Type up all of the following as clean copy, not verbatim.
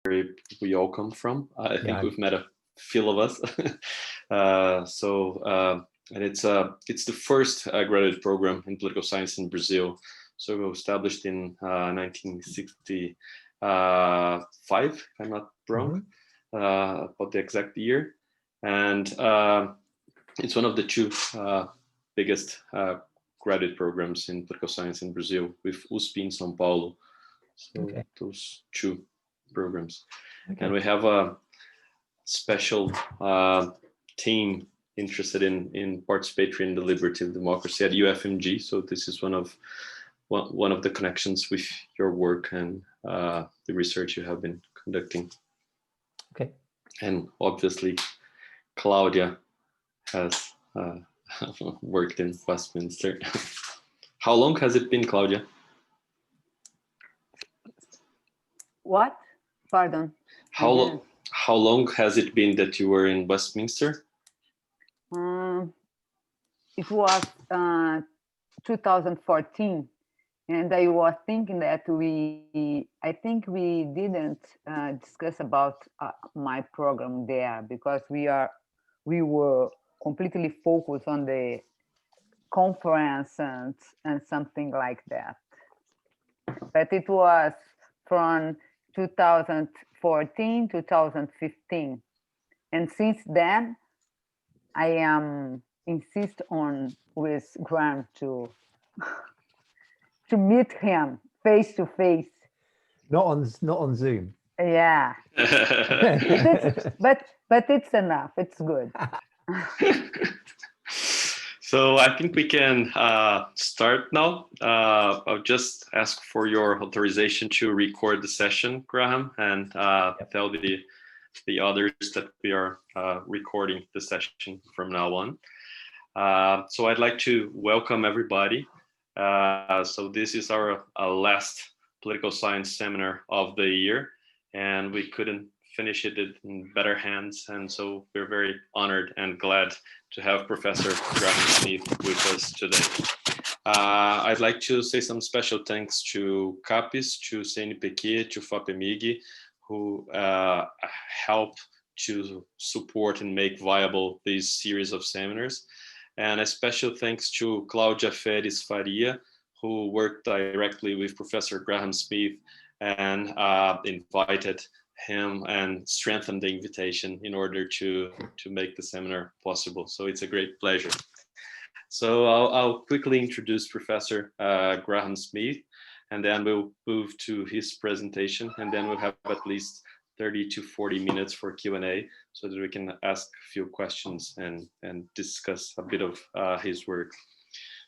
we all come from. I think we've met a few of us. And it's the first graduate program in political science in Brazil. So it was established in 1965, if I'm not wrong, about the exact year. And it's one of the two biggest graduate programs in political science in Brazil, with USP in São Paulo. So those two programs. And we have a special team interested in participatory and deliberative democracy at UFMG. So this is one of the connections with your work and the research you have been conducting. Okay. And obviously, Claudia has worked in Westminster. How long has it been, Claudia? What? Pardon. How long has it been that you were in Westminster? It was 2014, and I was thinking that I think we didn't discuss about my program there, because we were completely focused on the conference and something like that. But it was from 2014, 2015. And since then, I am insist on with Graham to meet him face to face. Not on Zoom. Yeah. but it's enough. It's good. So I think we can start now. I'll just ask for your authorization to record the session, Graham, and tell the others that we are recording the session from now on. So I'd like to welcome everybody. So this is our last political science seminar of the year, and we couldn't finish it in better hands. And so we're very honored and glad to have Professor Graham Smith with us today. I'd like to say some special thanks to CAPES, to CNPq, to FAPEMIG, who help to support and make viable this series of seminars. And a special thanks to Cláudia Feres Faria, who worked directly with Professor Graham Smith and invited him and strengthened the invitation in order to make the seminar possible. So it's a great pleasure. So I'll quickly introduce Professor Graham Smith, and then we'll move to his presentation, and then we'll have at least 30 to 40 minutes for Q&A so that we can ask a few questions and discuss a bit of his work.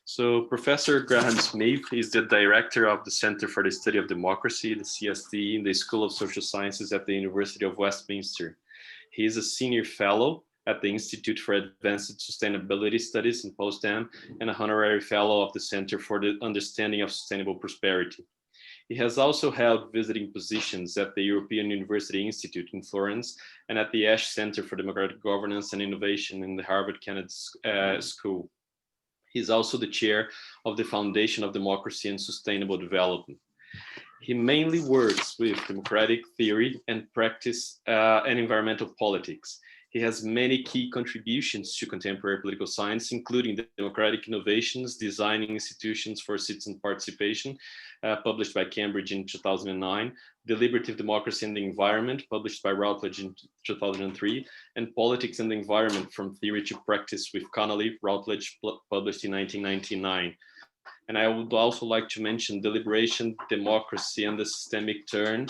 So Professor Graham Smith is the director of the Center for the Study of Democracy, the CSD, in the School of Social Sciences at the University of Westminster. He is a senior fellow at the Institute for Advanced Sustainability Studies in Potsdam and a honorary fellow of the Center for the Understanding of Sustainable Prosperity. He has also held visiting positions at the European University Institute in Florence and at the Ash Center for Democratic Governance and Innovation in the Harvard Kennedy School. He is also the chair of the Foundation of Democracy and Sustainable Development. He mainly works with democratic theory and practice and environmental politics. He has many key contributions to contemporary political science, including the Democratic Innovations, Designing Institutions for Citizen Participation, published by Cambridge in 2009, Deliberative Democracy and the Environment, published by Routledge in 2003, and Politics and the Environment from Theory to Practice with Connolly, Routledge, published in 1999. And I would also like to mention Deliberation, Democracy and the Systemic Turn,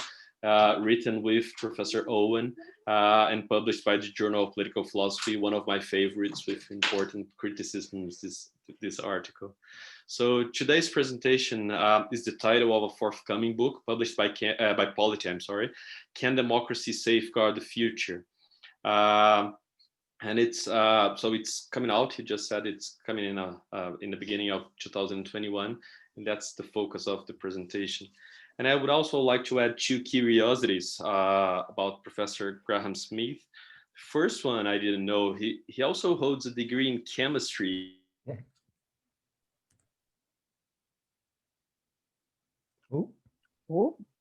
written with Professor Owen and published by the Journal of Political Philosophy, one of my favorites with important criticisms, this article. So today's presentation is the title of a forthcoming book published by Polity, Can Democracy Safeguard the Future? And it's so it's coming out. He just said it's coming in the beginning of 2021, and that's the focus of the presentation. And I would also like to add two curiosities about Professor Graham Smith. First one, I didn't know, he also holds a degree in chemistry.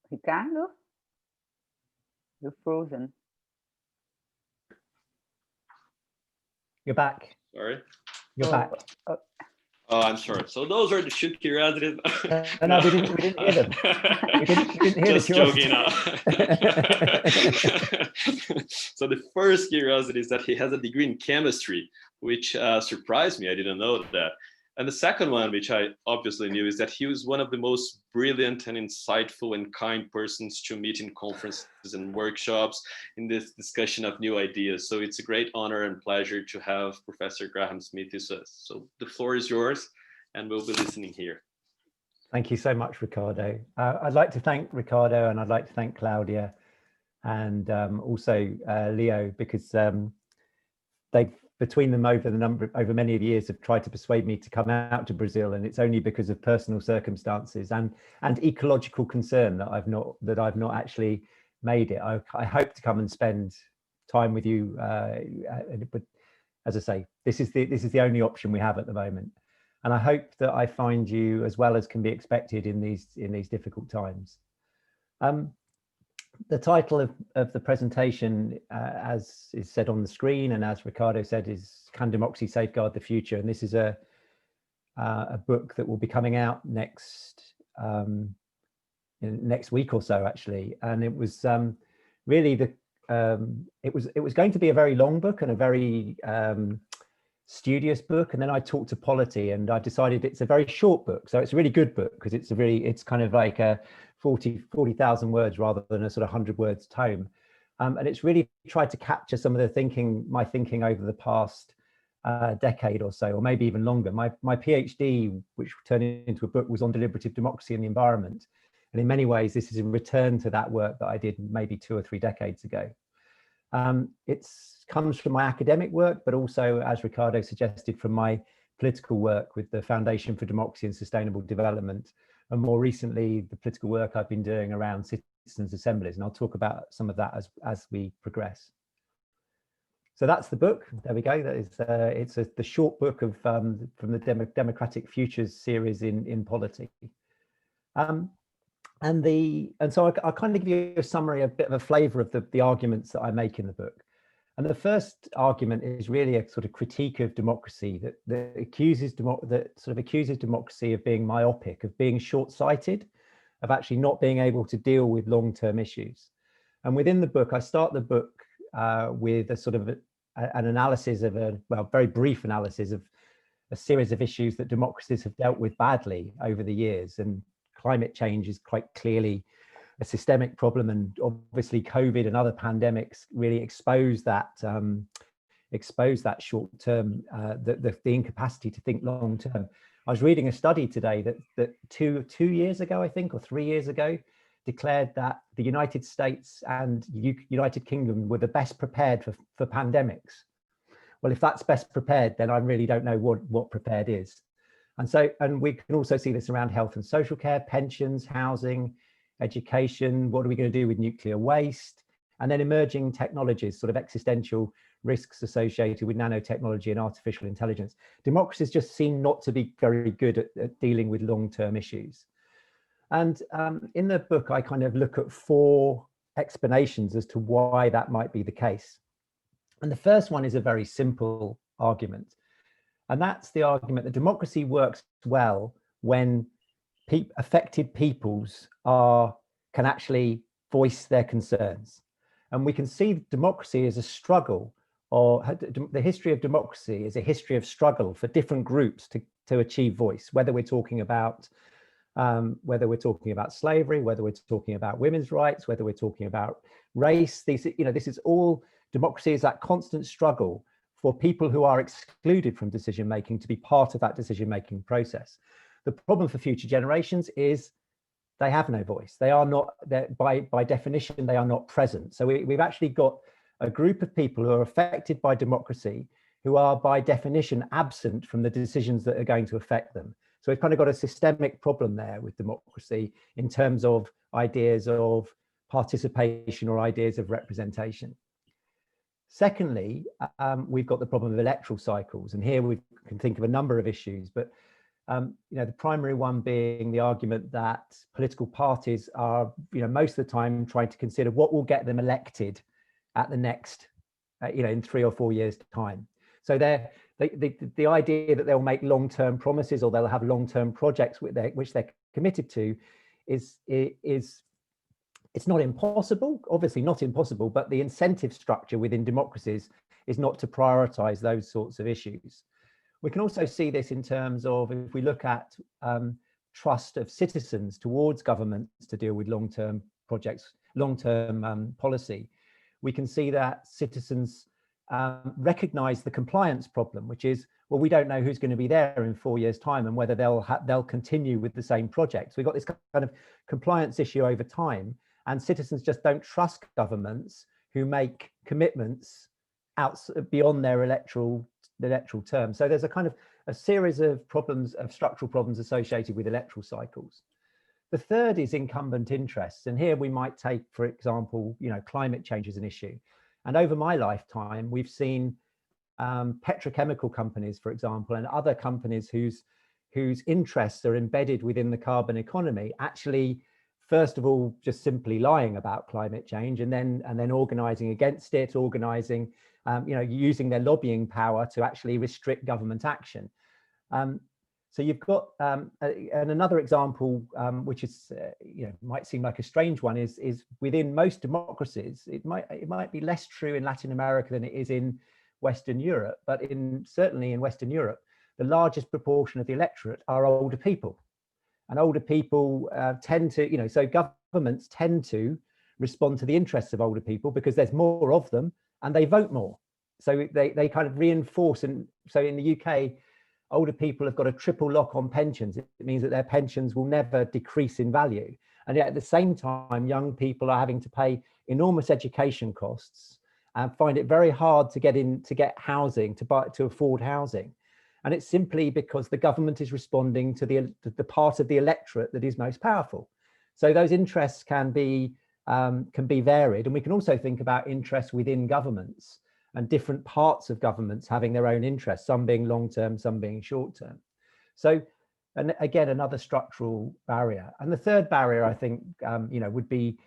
Ricardo? You're frozen. You're back. Sorry. You're back. Oh, I'm sorry. So those are the two curiosities. No, we didn't hear them. We didn't hear Just the joking. curiosity. So the first curiosity is that he has a degree in chemistry, which surprised me. I didn't know that. And the second one, which I obviously knew, is that he was one of the most brilliant and insightful and kind persons to meet in conferences and workshops in this discussion of new ideas. So it's a great honor and pleasure to have Professor Graham Smith with us. So the floor is yours, and we'll be listening here. Thank you so much, Ricardo. I'd like to thank Ricardo, and I'd like to thank Claudia, and also Leo, because they've, between them over many of years, have tried to persuade me to come out to Brazil, and it's only because of personal circumstances and ecological concern that I've not actually made it. I hope to come and spend time with you, but as I say, this is the only option we have at the moment, and I hope that I find you as well as can be expected in these difficult times. The title of the presentation, as is said on the screen, and as Ricardo said, is "Can Democracy Safeguard the Future?" And this is a book that will be coming out next week or so, actually. And it was really it was going to be a very long book and a very studious book, and then I talked to Polity, and I decided it's a very short book. So it's a really good book because it's kind of like a 40,000 words rather than a sort of 100 words tome. And it's really tried to capture some of the my thinking over the past decade or so, or maybe even longer. My PhD, which turned into a book, was on deliberative democracy and the environment. And in many ways, this is a return to that work that I did maybe 2 or 3 decades ago. It comes from my academic work, but also, as Ricardo suggested, from my political work with the Foundation for Democracy and Sustainable Development, and more recently, the political work I've been doing around citizens' assemblies. And I'll talk about some of that as we progress. So that's the book. There we go. That is it's the short book of from the Democratic Futures series in Polity. And so I'll kind of give you a summary, a bit of a flavor of the arguments that I make in the book. And the first argument is really a sort of critique of democracy that accuses democracy of being myopic, of being short-sighted, of actually not being able to deal with long-term issues. And within the book, I start the book with a sort of an analysis of very brief analysis of a series of issues that democracies have dealt with badly over the years. And climate change is quite clearly a systemic problem, and obviously COVID and other pandemics really expose that short term, the incapacity to think long term. I was reading a study today that two years ago, I think, or 3 years ago, declared that the United States and United Kingdom were the best prepared for pandemics. Well, if that's best prepared, then I really don't know what prepared is. And we can also see this around health and social care, pensions, housing, education. What are we going to do with nuclear waste? And then emerging technologies, sort of existential risks associated with nanotechnology and artificial intelligence. Democracies just seem not to be very good at dealing with long-term issues. And in the book, I kind of look at 4 explanations as to why that might be the case. And the first one is a very simple argument. And that's the argument that democracy works well when affected peoples can actually voice their concerns. And we can see democracy as a struggle, or the history of democracy is a history of struggle for different groups to achieve voice, whether we're talking about slavery, whether we're talking about women's rights, whether we're talking about race. This is all, democracy is that constant struggle for people who are excluded from decision making to be part of that decision making process. The problem for future generations is they have no voice. They are not, by definition, they are not present. So we've actually got a group of people who are affected by democracy who are by definition absent from the decisions that are going to affect them. So we've kind of got a systemic problem there with democracy in terms of ideas of participation or ideas of representation. Secondly, we've got the problem of electoral cycles. And here we can think of a number of issues, but The primary one being the argument that political parties are, most of the time trying to consider what will get them elected at the next, in 3 or 4 years' time. So the idea that they'll make long-term promises or they'll have long-term projects which they're committed to is it's not impossible, obviously not impossible, but the incentive structure within democracies is not to prioritize those sorts of issues. We can also see this in terms of, if we look at trust of citizens towards governments to deal with long-term projects, long-term policy, we can see that citizens recognize the compliance problem, which is, well, we don't know who's going to be there in 4 years' time and whether they'll continue with the same project. So we've got this kind of compliance issue over time, and citizens just don't trust governments who make commitments out beyond their electoral term. So there's a kind of a series of problems, of structural problems associated with electoral cycles. The third is incumbent interests, and here we might take, for example, climate change as an issue. And over my lifetime, we've seen petrochemical companies, for example, and other companies whose interests are embedded within the carbon economy, actually, first of all, just simply lying about climate change, and then organizing against it, using their lobbying power to actually restrict government action. So you've got, and another example, which is, might seem like a strange one, is within most democracies. It might be less true in Latin America than it is in Western Europe, but certainly in Western Europe, the largest proportion of the electorate are older people, and older people tend to, so governments tend to respond to the interests of older people because there's more of them and they vote more. So they kind of reinforce, and so in the UK, older people have got a triple lock on pensions. It means that their pensions will never decrease in value. And yet at the same time, young people are having to pay enormous education costs and find it very hard to get housing, to afford housing. And it's simply because the government is responding to the part of the electorate that is most powerful. So those interests can be varied. And we can also think about interests within governments, and different parts of governments having their own interests, some being long-term, some being short-term. So, and again, another structural barrier. And the third barrier, I think, would be,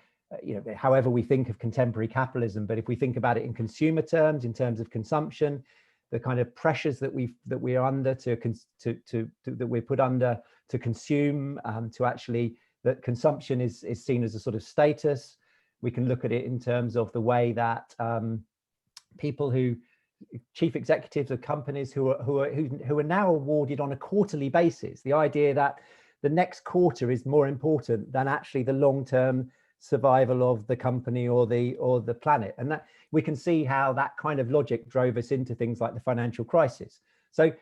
however we think of contemporary capitalism, but if we think about it in consumer terms, in terms of consumption, the kind of pressures that we are under that we're put under to consume, to actually, that consumption is seen as a sort of status. We can look at it in terms of the way that chief executives of companies who are now awarded on a quarterly basis, the idea that the next quarter is more important than actually the long-term survival of the company or the planet. And that we can see how that kind of logic drove us into things like the financial crisis. So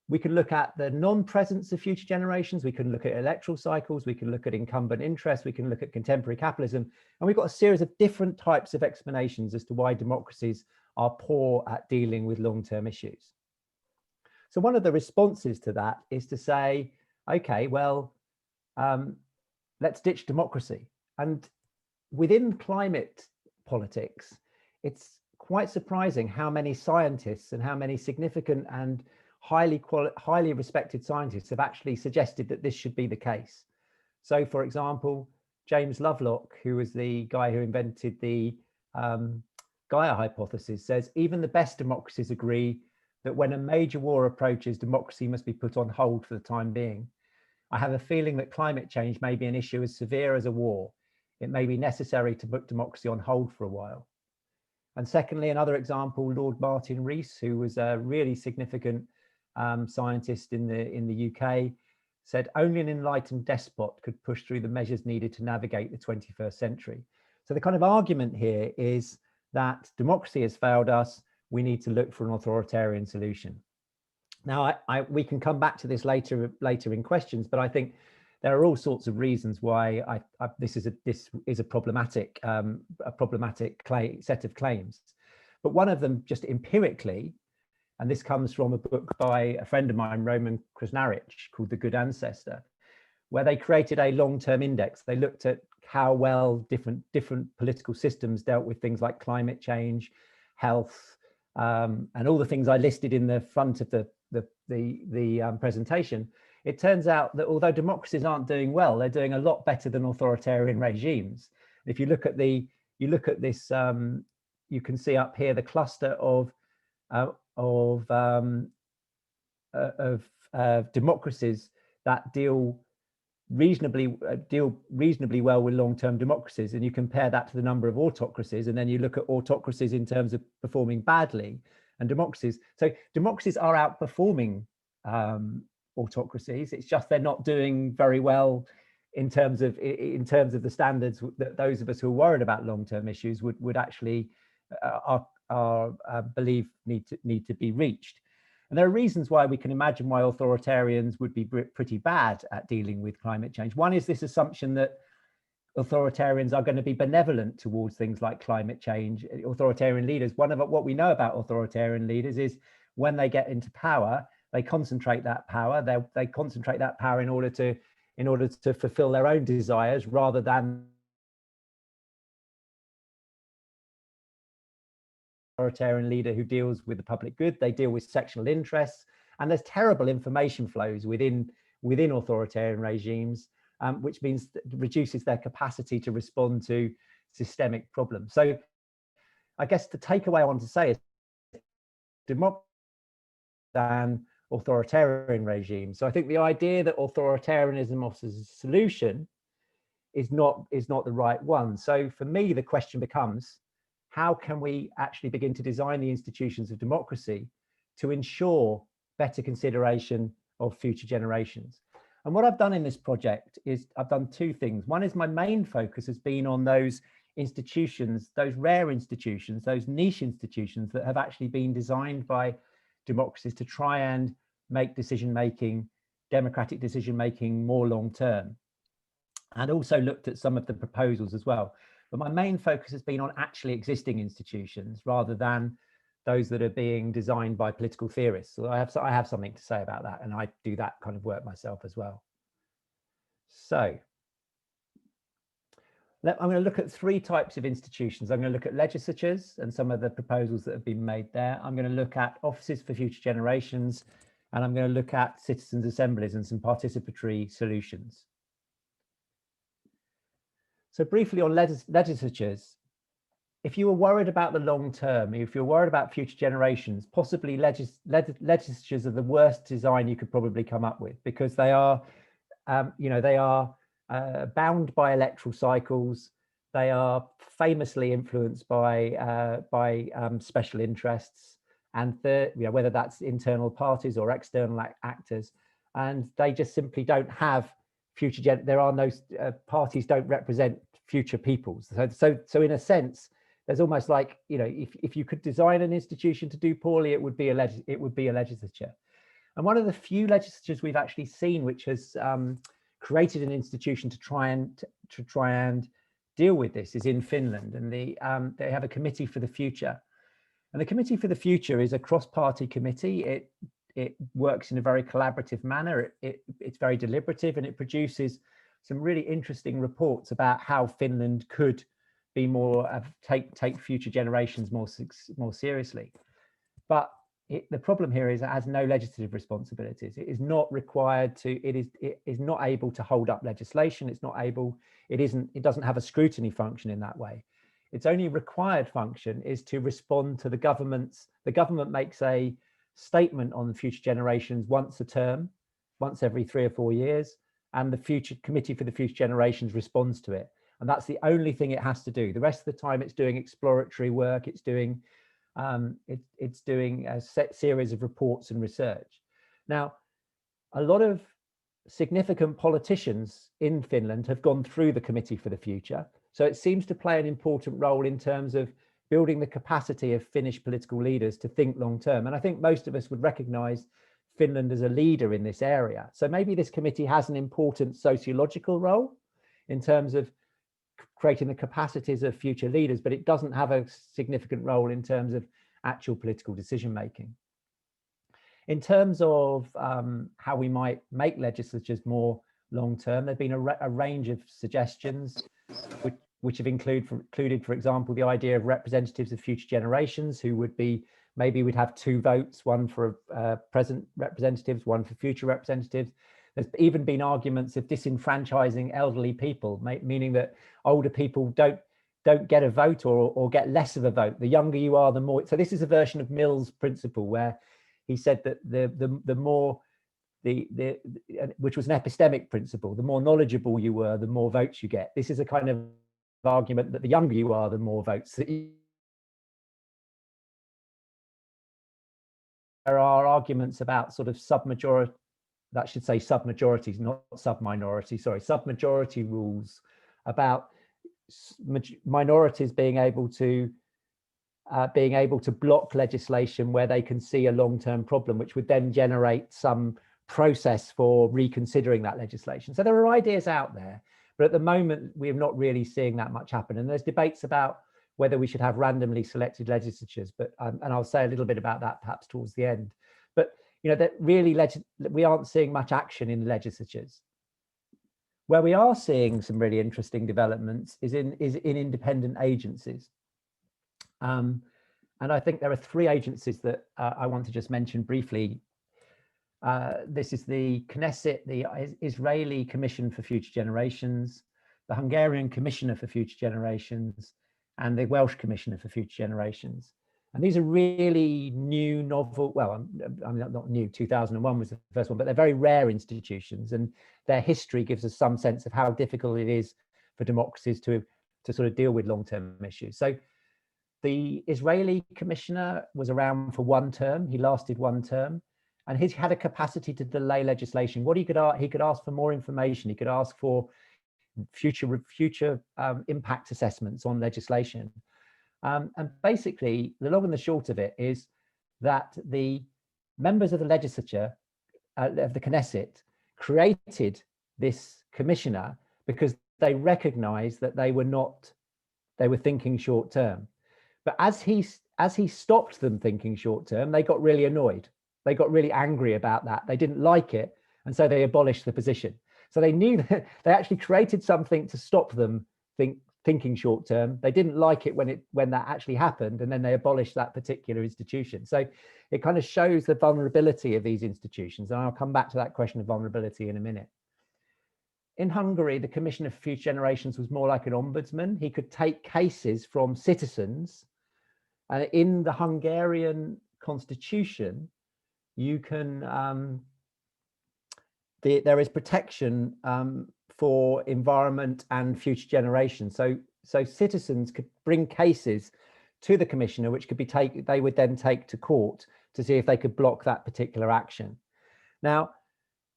we can look at the non-presence of future generations, we can look at electoral cycles, we can look at incumbent interests, we can look at contemporary capitalism, and we've got a series of different types of explanations as to why democracies are poor at dealing with long-term issues. So one of the responses to that is to say, okay, well, let's ditch democracy. And within climate politics, it's quite surprising how many scientists and how many significant and highly respected scientists have actually suggested that this should be the case. So, for example, James Lovelock, who was the guy who invented the Gaia hypothesis, says even the best democracies agree that when a major war approaches, democracy must be put on hold for the time being. I have a feeling that climate change may be an issue as severe as a war. It may be necessary to put democracy on hold for a while. And secondly, another example, Lord Martin Rees, who was a really significant scientist in the UK, said only an enlightened despot could push through the measures needed to navigate the 21st century. So the kind of argument here is that democracy has failed us. We need to look for an authoritarian solution. Now, we can come back to this later in questions, but I think there are all sorts of reasons why this is a problematic set of claims. But one of them, just empirically, and this comes from a book by a friend of mine, Roman Krasnarich, called The Good Ancestor, where they created a long-term index. They looked at how well different political systems dealt with things like climate change, health, and all the things I listed in the front of the presentation. it turns out that although democracies aren't doing well, they're doing a lot better than authoritarian regimes. If you look at this, you can see up here the cluster of democracies that deal reasonably well with long-term democracies, and you compare that to the number of autocracies, and then you look at autocracies in terms of performing badly and democracies. So democracies are outperforming autocracies. It's just they're not doing very well in terms of the standards that those of us who are worried about long-term issues would actually believe need to be reached. And there are reasons why we can imagine why authoritarians would be pretty bad at dealing with climate change. One is this assumption that authoritarians are going to be benevolent towards things like climate change. Authoritarian leaders, what we know about authoritarian leaders is when they get into power, they concentrate that power. They concentrate that power in order to fulfill their own desires rather than authoritarian leader who deals with the public good. They deal with sectional interests, and there's terrible information flows within authoritarian regimes, which means that reduces their capacity to respond to systemic problems. So I guess the takeaway I want to say is democracy than authoritarian regimes. So I think the idea that authoritarianism offers a solution is not the right one. So for me, the question becomes, how can we actually begin to design the institutions of democracy to ensure better consideration of future generations? And what I've done in this project is I've done two things. One is my main focus has been on those institutions, those rare institutions, those niche institutions that have actually been designed by democracies to try and make democratic decision-making more long-term. And also looked at some of the proposals as well. But my main focus has been on actually existing institutions rather than those that are being designed by political theorists. So I have something to say about that, and I do that kind of work myself as well. So I'm going to look at three types of institutions. I'm going to look at legislatures and some of the proposals that have been made there. I'm going to look at offices for future generations, and I'm going to look at citizens' assemblies and some participatory solutions. So briefly on legislatures, if you were worried about the long term, if you're worried about future generations, possibly legislatures are the worst design you could probably come up with, because they are, bound by electoral cycles. They are famously influenced by special interests, and whether that's internal parties or external actors, and they just simply don't have there are no parties don't represent future peoples. So in a sense, there's almost like, if you could design an institution to do poorly, it would be a legislature. And one of the few legislatures we've actually seen which has created an institution to try and deal with this is in Finland, and they have a committee for the future. And the committee for the future is a cross-party committee. It works in a very collaborative manner. It's very deliberative, and it produces some really interesting reports about how Finland could be take future generations more seriously. But the problem here is it has no legislative responsibilities. It is not required to. It is not able to hold up legislation. It's not able. It doesn't have a scrutiny function in that way. Its only required function is to respond to the government's. The government makes a statement on future generations once a term, once every 3 or 4 years, and the future committee for the future generations responds to it. And that's the only thing it has to do. The rest of the time it's doing exploratory work, it's doing a set series of reports and research. Now, a lot of significant politicians in Finland have gone through the committee for the future, so it seems to play an important role in terms of building the capacity of Finnish political leaders to think long term. And I think most of us would recognize Finland as a leader in this area. So maybe this committee has an important sociological role in terms of creating the capacities of future leaders, but it doesn't have a significant role in terms of actual political decision making. In terms of how we might make legislatures more long term, there have been a range of suggestions which have included, for example, the idea of representatives of future generations who would be, maybe we'd have 2 votes, one for present representatives, one for future representatives. There's even been arguments of disenfranchising elderly people, meaning that older people don't get a vote or get less of a vote. The younger you are, the more. So this is a version of Mill's principle, where he said that the more which was an epistemic principle, the more knowledgeable you were, the more votes you get. This is a kind of argument that the younger you are, the more votes that you. There are arguments about sort of submajority, that should say submajorities, not subminority, sorry, submajority rules about minorities being able to block legislation where they can see a long-term problem, which would then generate some process for reconsidering that legislation. So there are ideas out there, but at the moment we're not really seeing that much happen. And there's debates about whether we should have randomly selected legislatures, but and I'll say a little bit about that perhaps towards the end. But you know, that really we aren't seeing much action in legislatures. Where we are seeing some really interesting developments is in independent agencies. And I think there are three agencies that I want to just mention briefly. This is the Knesset, the Israeli Commission for Future Generations, the Hungarian Commissioner for Future Generations, and the Welsh Commissioner for Future Generations. And these are really new, novel, well, I'm not new, 2001 was the first one, but they're very rare institutions, and their history gives us some sense of how difficult it is for democracies to sort of deal with long-term issues. So the Israeli commissioner was around for one term. He lasted one term, and he had a capacity to delay legislation. What he could ask for more information. He could ask for future impact assessments on legislation. And basically, the long and the short of it is that the members of the legislature, of the Knesset, created this commissioner because they recognized that they were thinking short term. But as he stopped them thinking short term, they got really annoyed. They got really angry about that. They didn't like it. And so they abolished the position. So they knew that they actually created something to stop them thinking short term. They didn't like it when that actually happened, and then they abolished that particular institution. So it kind of shows the vulnerability of these institutions. And I'll come back to that question of vulnerability in a minute. In Hungary, the Commissioner for Future Generations was more like an ombudsman. He could take cases from citizens. In the Hungarian constitution, you can there is protection for environment and future generations. So citizens could bring cases to the commissioner, which could be they would then take to court to see if they could block that particular action. Now,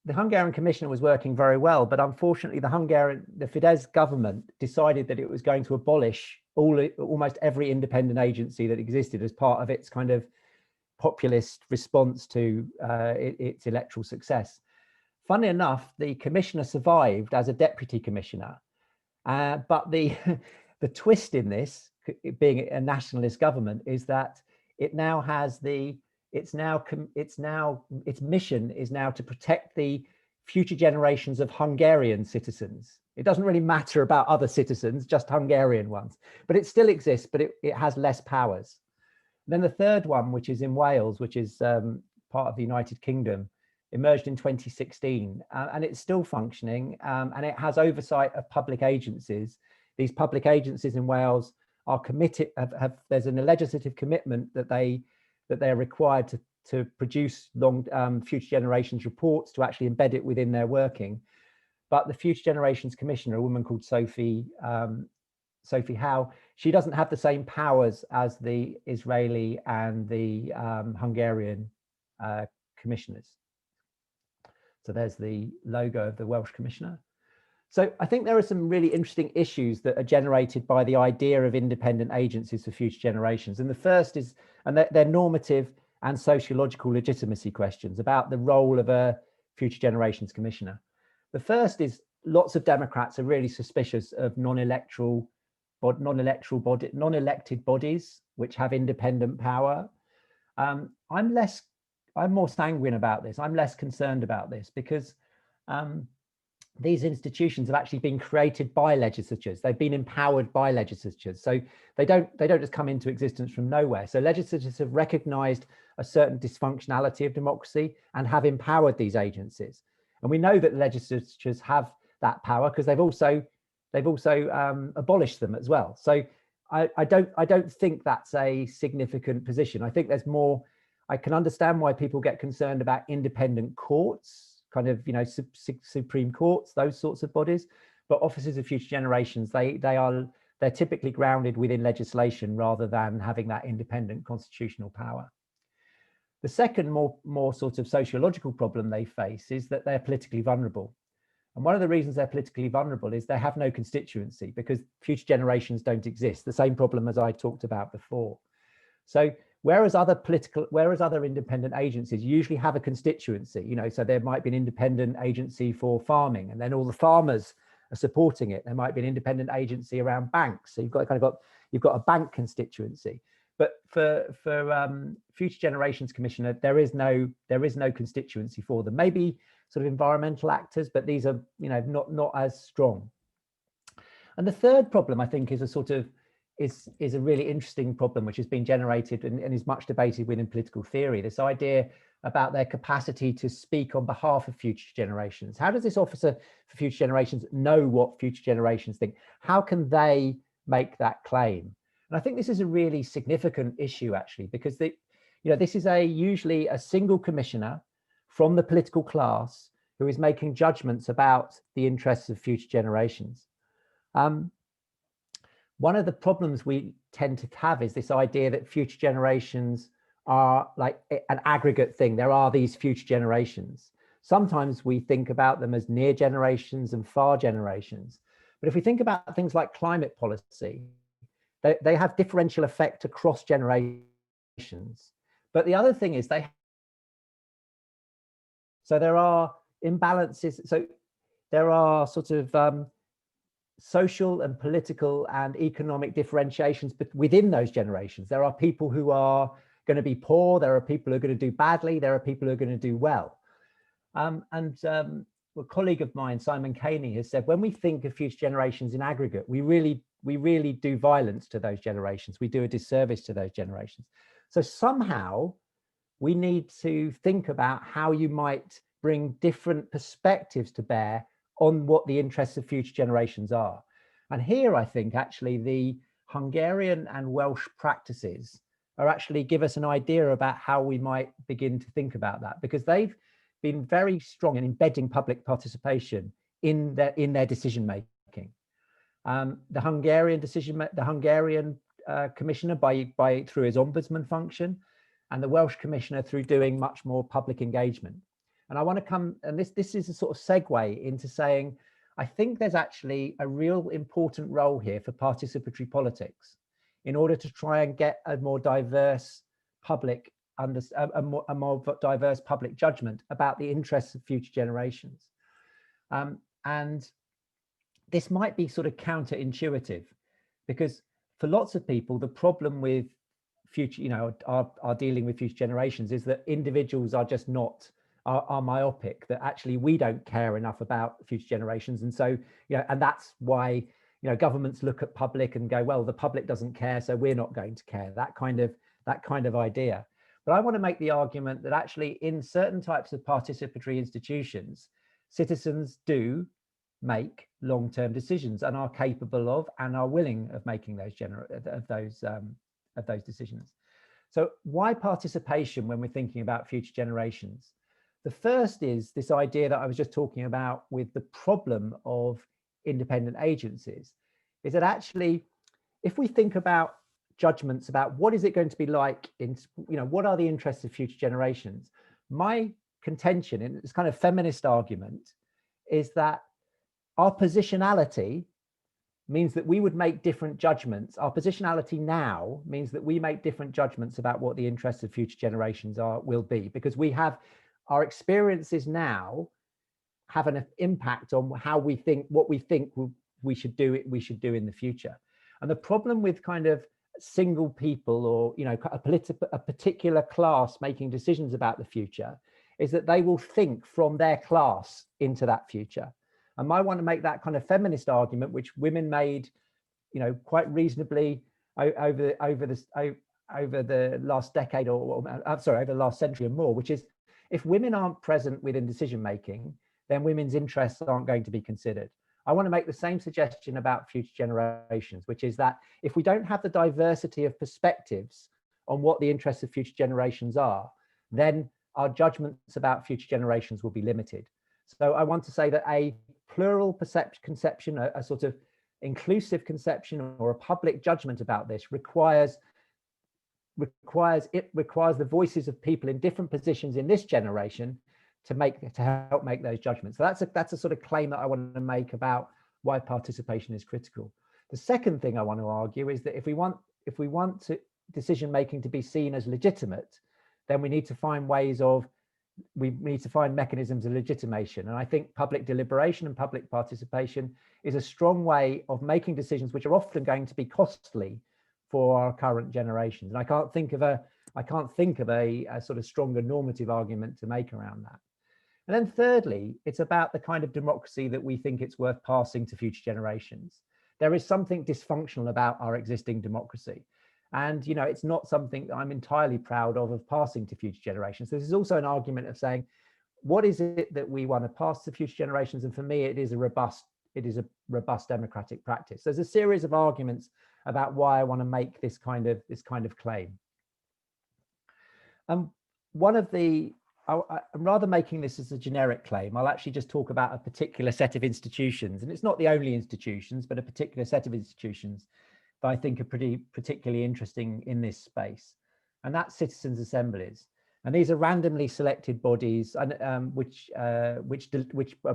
the Hungarian commissioner was working very well, but unfortunately the Fidesz government decided that it was going to abolish almost every independent agency that existed as part of its kind of populist response to its electoral success. Funnily enough, the commissioner survived as a deputy commissioner, but the twist in this, being a nationalist government, is that it now has its mission is now to protect the future generations of Hungarian citizens. It doesn't really matter about other citizens, just Hungarian ones, but it still exists, but it has less powers. Then the third one, which is in Wales, which is part of the United Kingdom, emerged in 2016, and it's still functioning, and it has oversight of public agencies. These public agencies in Wales are committed, there's a legislative commitment that they are required to produce future generations reports, to actually embed it within their working. But the Future Generations Commissioner, a woman called Sophie Howe, she doesn't have the same powers as the Israeli and the Hungarian commissioners. So there's the logo of the Welsh commissioner. So I think there are some really interesting issues that are generated by the idea of independent agencies for future generations. And the first is, and they're normative and sociological legitimacy questions about the role of a future generations commissioner. The first is lots of Democrats are really suspicious of non-elected bodies which have independent power. I'm more sanguine about this. I'm less concerned about this because these institutions have actually been created by legislatures. They've been empowered by legislatures. So they don't just come into existence from nowhere. So legislatures have recognized a certain dysfunctionality of democracy and have empowered these agencies. And we know that legislatures have that power because they've also abolished them as well. So I don't think that's a significant position. I think there's more. I can understand why people get concerned about independent courts, kind of, you know, Supreme Courts, those sorts of bodies. But offices of future generations, they're typically grounded within legislation rather than having that independent constitutional power. The second more sort of sociological problem they face is that they're politically vulnerable. And one of the reasons they're politically vulnerable is they have no constituency because future generations don't exist. The same problem as I talked about before. So whereas other independent agencies usually have a constituency, you know, so there might be an independent agency for farming and then all the farmers are supporting it. There might be an independent agency around banks. So you've got a bank constituency. But for Future Generations Commissioner, there is no constituency for them. Maybe sort of environmental actors, but these are, you know, not as strong. And the third problem, I think, is a really interesting problem, which has been generated and is much debated within political theory. This idea about their capacity to speak on behalf of future generations. How does this officer for future generations know what future generations think? How can they make that claim? And I think this is a really significant issue, actually, because this is usually a single commissioner from the political class who is making judgments about the interests of future generations. One of the problems we tend to have is this idea that future generations are like an aggregate thing. There are these future generations. Sometimes we think about them as near generations and far generations. But if we think about things like climate policy, they have differential effect across generations. But the other thing is so there are imbalances. So there are sort of social and political and economic differentiations but within those generations. There are people who are going to be poor, there are people who are going to do badly, there are people who are going to do well. A colleague of mine, Simon Caney, has said when we think of future generations in aggregate, we really do violence to those generations. We do a disservice to those generations. So somehow we need to think about how you might bring different perspectives to bear on what the interests of future generations are. And here, I think, actually, the Hungarian and Welsh practices are actually give us an idea about how we might begin to think about that, because they've been very strong in embedding public participation in their decision making. The Hungarian commissioner through his ombudsman function, and the Welsh commissioner through doing much more public engagement. And I want to come, and this is a sort of segue into saying, I think there's actually a real important role here for participatory politics in order to try and get a more diverse public, a more diverse public judgment about the interests of future generations. And this might be sort of counterintuitive, because for lots of people, the problem with future, are dealing with future generations is that individuals are just not, are myopic, that actually we don't care enough about future generations. And so, and that's why, governments look at public and go, well, the public doesn't care, so we're not going to care, that kind of idea. But I want to make the argument that actually in certain types of participatory institutions, citizens do make long-term decisions and are capable of and are willing of making those decisions. So why participation when we're thinking about future generations? The first is this idea that I was just talking about with the problem of independent agencies, is that actually, if we think about judgments about what is it going to be like in, what are the interests of future generations, my contention in this kind of feminist argument is that our positionality means that we would make different judgments. Our positionality now means that we make different judgments about what the interests of future generations will be, because we have our experiences now have an impact on how we think, what we think we should do in the future. And the problem with kind of single people or a particular class making decisions about the future is that they will think from their class into that future. And I want to make that kind of feminist argument, which women made, quite reasonably over the last decade over the last century and more, which is if women aren't present within decision making, then women's interests aren't going to be considered. I want to make the same suggestion about future generations, which is that if we don't have the diversity of perspectives on what the interests of future generations are, then our judgments about future generations will be limited. So I want to say that a plural conception, a sort of inclusive conception or a public judgment about this requires the voices of people in different positions in this generation to help make those judgments. So that's a sort of claim that I want to make about why participation is critical. The second thing I want to argue is that if we want decision making to be seen as legitimate, then we need to find mechanisms of legitimation. And I think public deliberation and public participation is a strong way of making decisions which are often going to be costly for our current generations. And I can't think of a sort of stronger normative argument to make around that. And then thirdly, it's about the kind of democracy that we think it's worth passing to future generations. There is something dysfunctional about our existing democracy. And, it's not something that I'm entirely proud of passing to future generations. This is also an argument of saying, what is it that we want to pass to future generations? And for me, it is a robust democratic practice. There's a series of arguments about why I want to make this kind of claim. I'm rather making this as a generic claim. I'll actually just talk about a particular set of institutions, and it's not the only institutions, but a particular set of institutions that I think are particularly interesting in this space, and that's citizens' assemblies. And these are randomly selected bodies, which are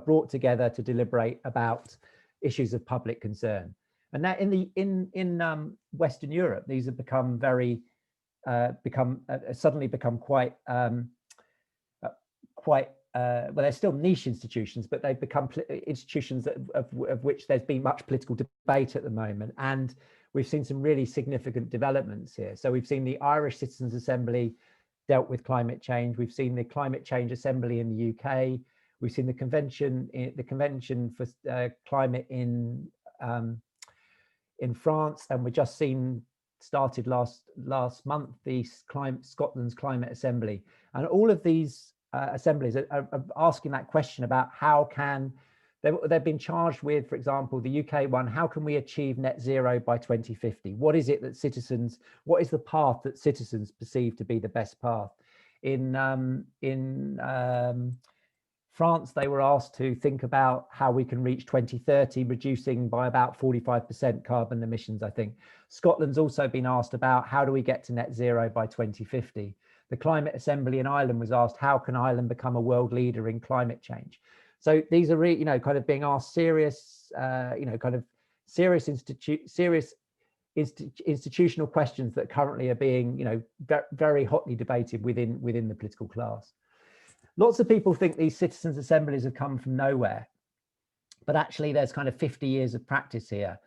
brought together to deliberate about issues of public concern. And that in Western Europe, these have suddenly become quite well, they're still niche institutions, but they've become institutions of which there's been much political debate at the moment. And we've seen some really significant developments here. So we've seen the Irish Citizens' Assembly dealt with climate change. We've seen the Climate Change Assembly in the UK. We've seen the Convention for Climate in France, and we've just started last month the Scotland's Climate Assembly. And all of these assemblies are asking that question about how can they've been charged with, for example, the UK one, how can we achieve net zero by 2050? What is it that what is the path that citizens perceive to be the best path? In France, they were asked to think about how we can reach 2030, reducing by about 45% carbon emissions, I think. Scotland's also been asked about how do we get to net zero by 2050? The Climate Assembly in Ireland was asked, how can Ireland become a world leader in climate change? So these are really, kind of being asked serious, serious institutional questions that currently are being, very hotly debated within the political class. Lots of people think these citizens' assemblies have come from nowhere, but actually there's kind of 50 years of practice here.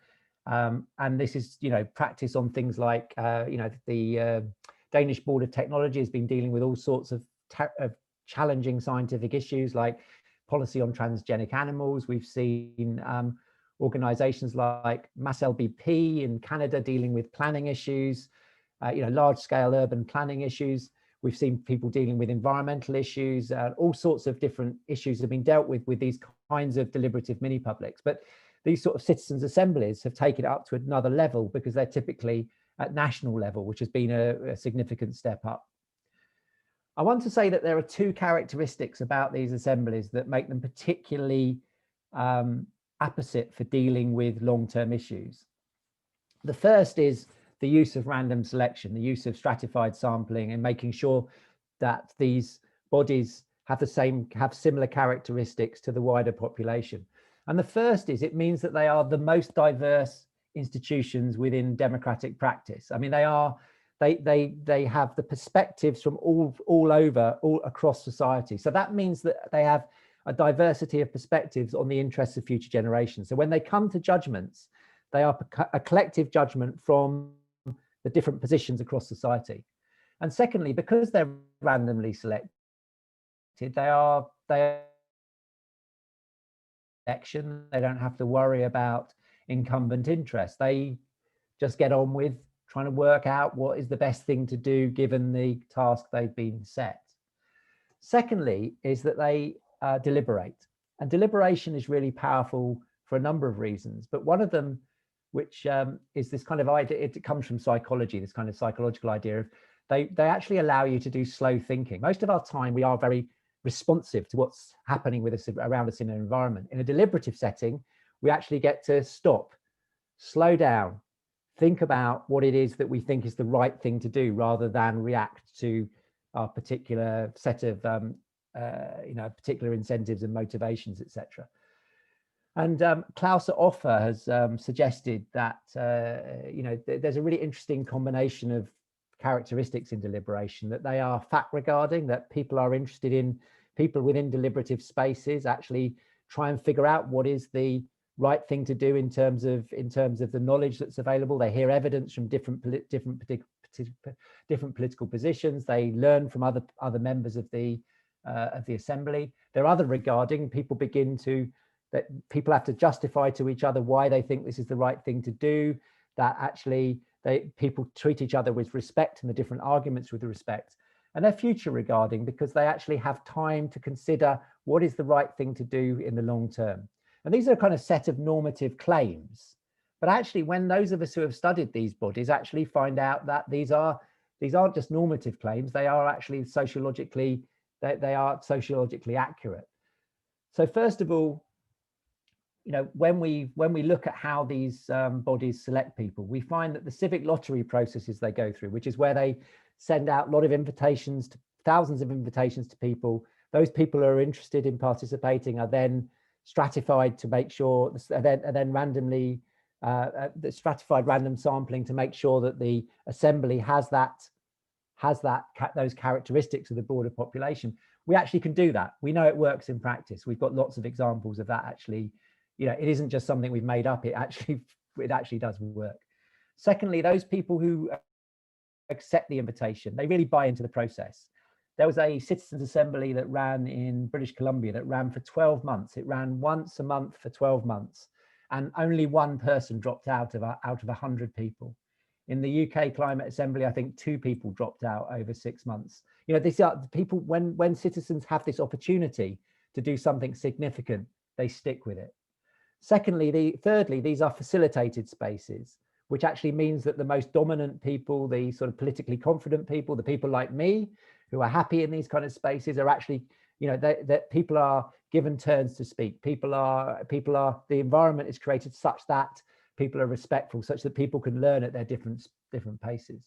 And this is, practice on things like, the Danish Board of Technology has been dealing with all sorts of challenging scientific issues like policy on transgenic animals. We've seen organizations like MassLBP in Canada dealing with planning issues, large-scale urban planning issues. We've seen people dealing with environmental issues. All sorts of different issues have been dealt with these kinds of deliberative mini-publics. But these sort of citizens' assemblies have taken it up to another level because they're typically at national level, which has been a significant step up. I want to say that there are two characteristics about these assemblies that make them particularly apposite for dealing with long-term issues. The first is the use of random selection, the use of stratified sampling, and making sure that these bodies have similar characteristics to the wider population. And the first is it means that they are the most diverse institutions within democratic practice. I mean, they have the perspectives from all across society. So that means that they have a diversity of perspectives on the interests of future generations. So when they come to judgments, they are a collective judgment from the different positions across society. And secondly, because they're randomly selected, they don't have to worry about incumbent interests. They just get on with trying to work out what is the best thing to do given the task they've been set. Secondly, is that they deliberate. And deliberation is really powerful for a number of reasons, but one of them, which is this kind of idea, it comes from psychology, this kind of psychological idea of they actually allow you to do slow thinking. Most of our time, we are very responsive to what's happening with us around us in an environment. In a deliberative setting, we actually get to stop, slow down, think about what it is that we think is the right thing to do, rather than react to our particular set of particular incentives and motivations, etc. And Klaus Offer has suggested that there's a really interesting combination of characteristics in deliberation, that they are fact regarding, that people are interested in, people within deliberative spaces actually try and figure out what is the right thing to do in terms of the knowledge that's available. They hear evidence from different political positions. They learn from other members of the assembly. There are other regarding, people people have to justify to each other why they think this is the right thing to do, that actually people treat each other with respect and the different arguments with respect. And they're future regarding, because they actually have time to consider what is the right thing to do in the long term. And these are a kind of set of normative claims. But actually, when those of us who have studied these bodies actually find out that these aren't just normative claims, they are actually sociologically accurate. So first of all, when we look at how these bodies select people, we find that the civic lottery processes they go through, which is where they send out a lot of invitations, thousands of invitations to people. Those people who are interested in participating are then stratified to make sure, and then randomly stratified random sampling to make sure that the assembly has those characteristics of the broader population. We actually can do that. We know it works in practice. We've got lots of examples of that actually. It isn't just something we've made up. It actually does work. Secondly, those people who accept the invitation, they really buy into the process. There was a citizens assembly that ran in British Columbia that ran for 12 months. It ran once a month for 12 months, and only one person dropped out of 100 people. In the UK Climate Assembly, I think 2 people dropped out over 6 months. These are people, when citizens have this opportunity to do something significant, they stick with it. Thirdly, these are facilitated spaces, which actually means that the most dominant people, the sort of politically confident people, the people like me who are happy in these kind of spaces, are actually, that people are given turns to speak. The environment is created such that people are respectful, such that people can learn at their different paces.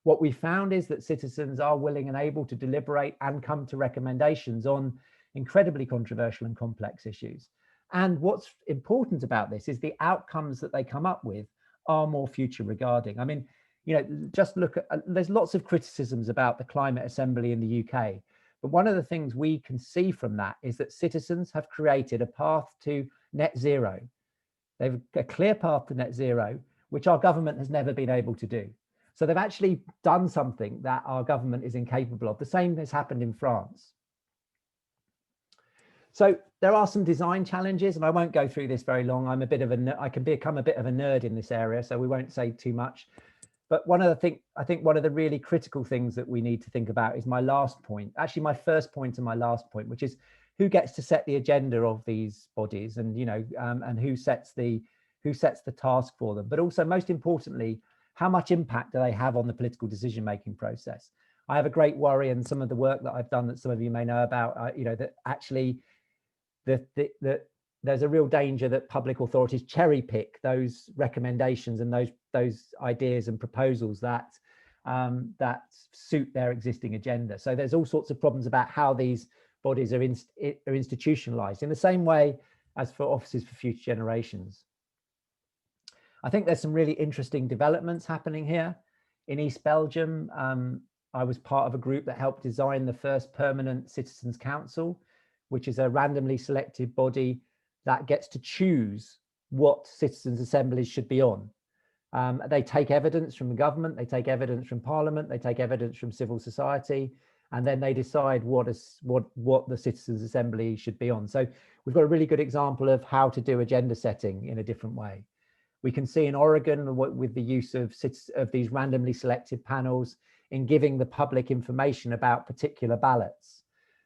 What we found is that citizens are willing and able to deliberate and come to recommendations on incredibly controversial and complex issues. And what's important about this is the outcomes that they come up with are more future regarding. I mean, just look at, there's lots of criticisms about the Climate Assembly in the UK, but one of the things we can see from that is that citizens have created a path to net zero. They've a clear path to net zero, which our government has never been able to do. So they've actually done something that our government is incapable of. The same has happened in France. So there are some design challenges, and I won't go through this very long. I can become a bit of a nerd in this area, so we won't say too much. But I think one of the really critical things that we need to think about is my last point, actually my first point and my last point, which is who gets to set the agenda of these bodies, and and who sets the task for them. But also, most importantly, how much impact do they have on the political decision-making process? I have a great worry, and some of the work that I've done that some of you may know about, that actually that there's a real danger that public authorities cherry pick those recommendations and those ideas and proposals that suit their existing agenda. So there's all sorts of problems about how these bodies are institutionalized in the same way as for offices for future generations. I think there's some really interesting developments happening here. In East Belgium, I was part of a group that helped design the first permanent Citizens Council, which is a randomly selected body that gets to choose what citizens' assemblies should be on. They take evidence from the government, they take evidence from Parliament, they take evidence from civil society, and then they decide what the Citizens' Assembly should be on. So we've got a really good example of how to do agenda setting in a different way. We can see in Oregon with the use of these randomly selected panels in giving the public information about particular ballots.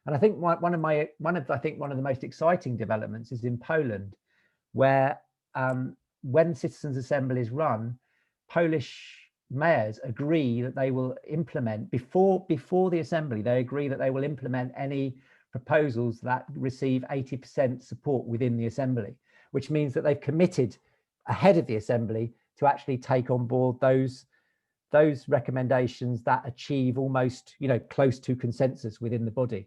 And I think one of the most exciting developments is in Poland, where when citizens' assemblies run, Polish mayors agree that they will implement before the assembly. They agree that they will implement any proposals that receive 80% support within the assembly, which means that they've committed ahead of the assembly to actually take on board those recommendations that achieve almost, close to consensus within the body.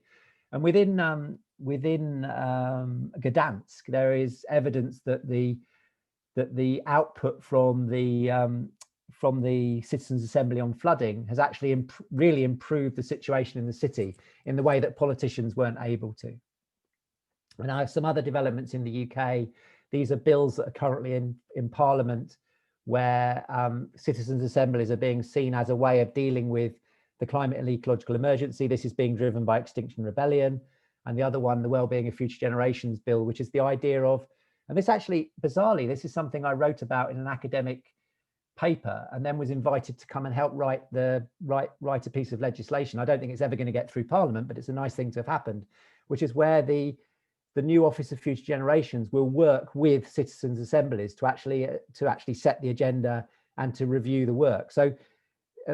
And within Gdansk, there is evidence that the output from the Citizens' Assembly on flooding has actually really improved the situation in the city in the way that politicians weren't able to. And I have some other developments in the UK. These are bills that are currently in Parliament, where citizens' assemblies are being seen as a way of dealing with the climate and ecological emergency. This is being driven by Extinction Rebellion. And the other one, the Wellbeing of Future Generations Bill, which is the idea of, and this actually, bizarrely, this is something I wrote about in an academic paper and then was invited to come and help write a piece of legislation. I don't think it's ever going to get through Parliament, but it's a nice thing to have happened, which is where the new Office of Future Generations will work with citizens' assemblies to actually set the agenda and to review the work. So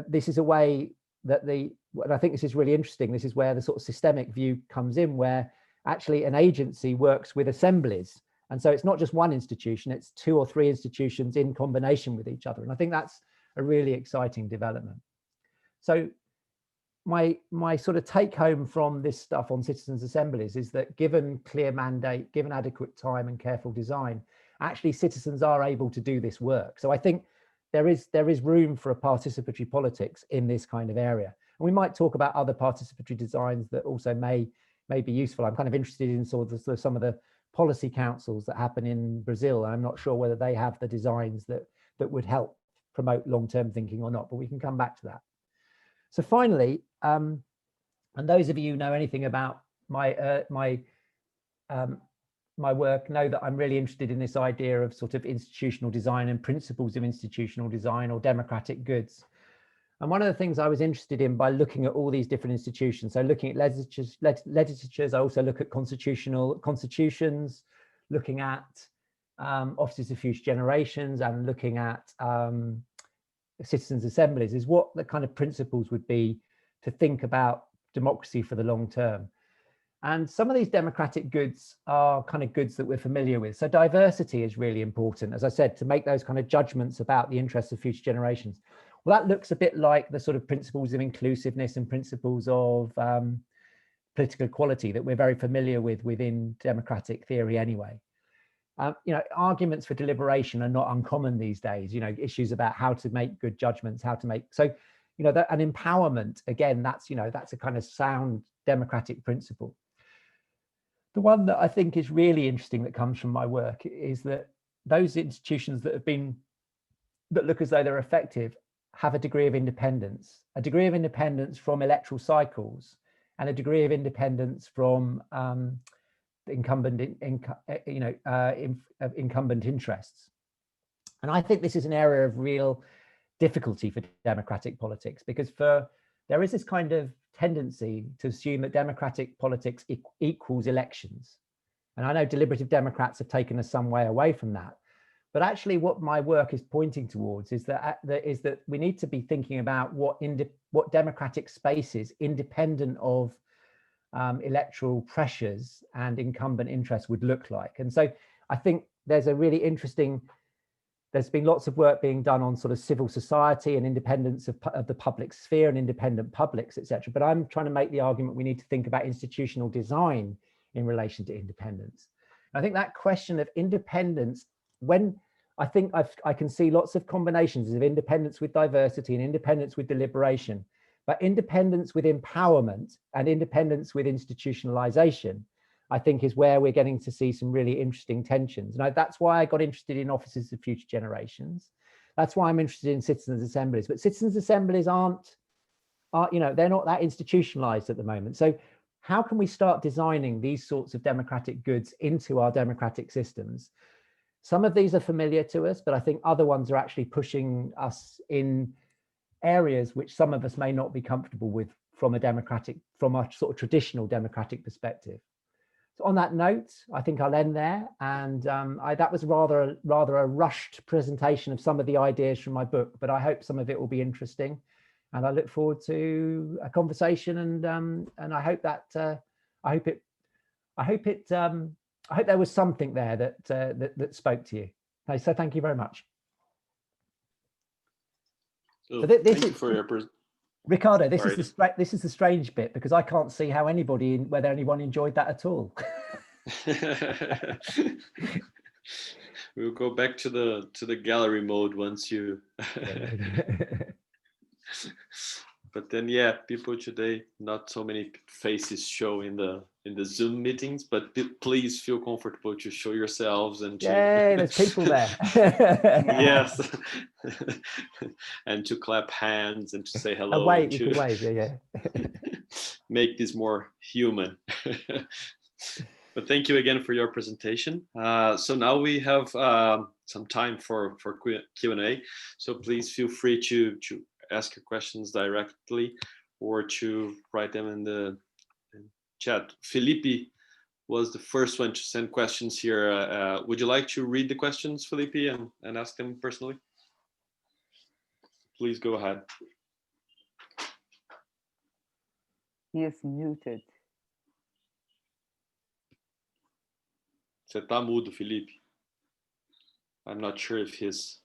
this is a way that and I think this is really interesting. This is where the sort of systemic view comes in, where actually an agency works with assemblies. And so it's not just one institution, it's 2 or 3 institutions in combination with each other. And I think that's a really exciting development. So my sort of take home from this stuff on citizens' assemblies is that given clear mandate, given adequate time and careful design, actually citizens are able to do this work. So I think there is room for a participatory politics in this kind of area. And we might talk about other participatory designs that also may be useful. I'm kind of interested in some of the policy councils that happen in Brazil. I'm not sure whether they have the designs that would help promote long-term thinking or not, but we can come back to that. So finally, and those of you who know anything about my work know that I'm really interested in this idea of sort of institutional design and principles of institutional design, or democratic goods. And one of the things I was interested in by looking at all these different institutions, so looking at legislatures, I also look at constitutions, looking at offices of future generations, and looking at citizens' assemblies, is what the kind of principles would be to think about democracy for the long term. And some of these democratic goods are kind of goods that we're familiar with. So diversity is really important, as I said, to make those kind of judgments about the interests of future generations. Well, that looks a bit like the sort of principles of inclusiveness and principles of political equality that we're very familiar with within democratic theory anyway. Arguments for deliberation are not uncommon these days, issues about how to make good judgments, so, an empowerment, again, that's a kind of sound democratic principle. The one that I think is really interesting that comes from my work is that those institutions that look as though they're effective have a degree of independence from electoral cycles, and a degree of independence from incumbent interests. And I think this is an area of real difficulty for democratic politics, because there is this kind of tendency to assume that democratic politics equals elections. And I know deliberative Democrats have taken us some way away from that. But actually what my work is pointing towards is that we need to be thinking about what democratic spaces, independent of electoral pressures and incumbent interests, would look like. And so I think there's been lots of work being done on sort of civil society and independence of the public sphere and independent publics, etc. But I'm trying to make the argument we need to think about institutional design in relation to independence. And I think that question of independence, I can see lots of combinations of independence with diversity and independence with deliberation, but independence with empowerment and independence with institutionalization, I think, is where we're getting to see some really interesting tensions. And that's why I got interested in offices of future generations. That's why I'm interested in citizens' assemblies. But citizens' assemblies they're not that institutionalized at the moment. So how can we start designing these sorts of democratic goods into our democratic systems? Some of these are familiar to us, but I think other ones are actually pushing us in areas which some of us may not be comfortable with from a sort of traditional democratic perspective. So on that note, I think I'll end there. And that was rather a rushed presentation of some of the ideas from my book, but I hope some of it will be interesting. And I look forward to a conversation. And I hope that I hope there was something there that spoke to you. Okay, so thank you very much. So this thank is you for your Ricardo, this is the strange bit, because I can't see how whether anyone enjoyed that at all. We'll go back to the gallery mode once you. But then, yeah, people today, not so many faces show in the Zoom meetings, but please feel comfortable to show yourselves and to. Yay, there's people there. Yes. And to clap hands and to say hello. Wave, you can wave, yeah. Make this more human. But thank you again for your presentation. So now we have some time for Q&A. So please feel free to ask your questions directly or to write them in the chat. Felipe was the first one to send questions here. Would you like to read the questions, Felipe, and ask them personally? Please go ahead. He is muted. Você tá mudo, Felipe. I'm not sure if he's...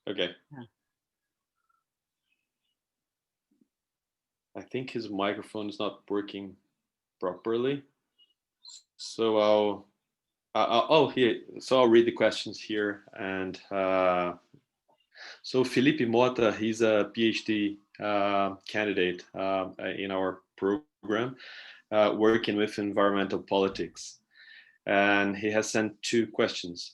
Okay. Yeah. I think his microphone is not working properly. So I'll read the questions here. And so Felipe Mota, he's a PhD candidate in our program, working with environmental politics. And he has sent two questions.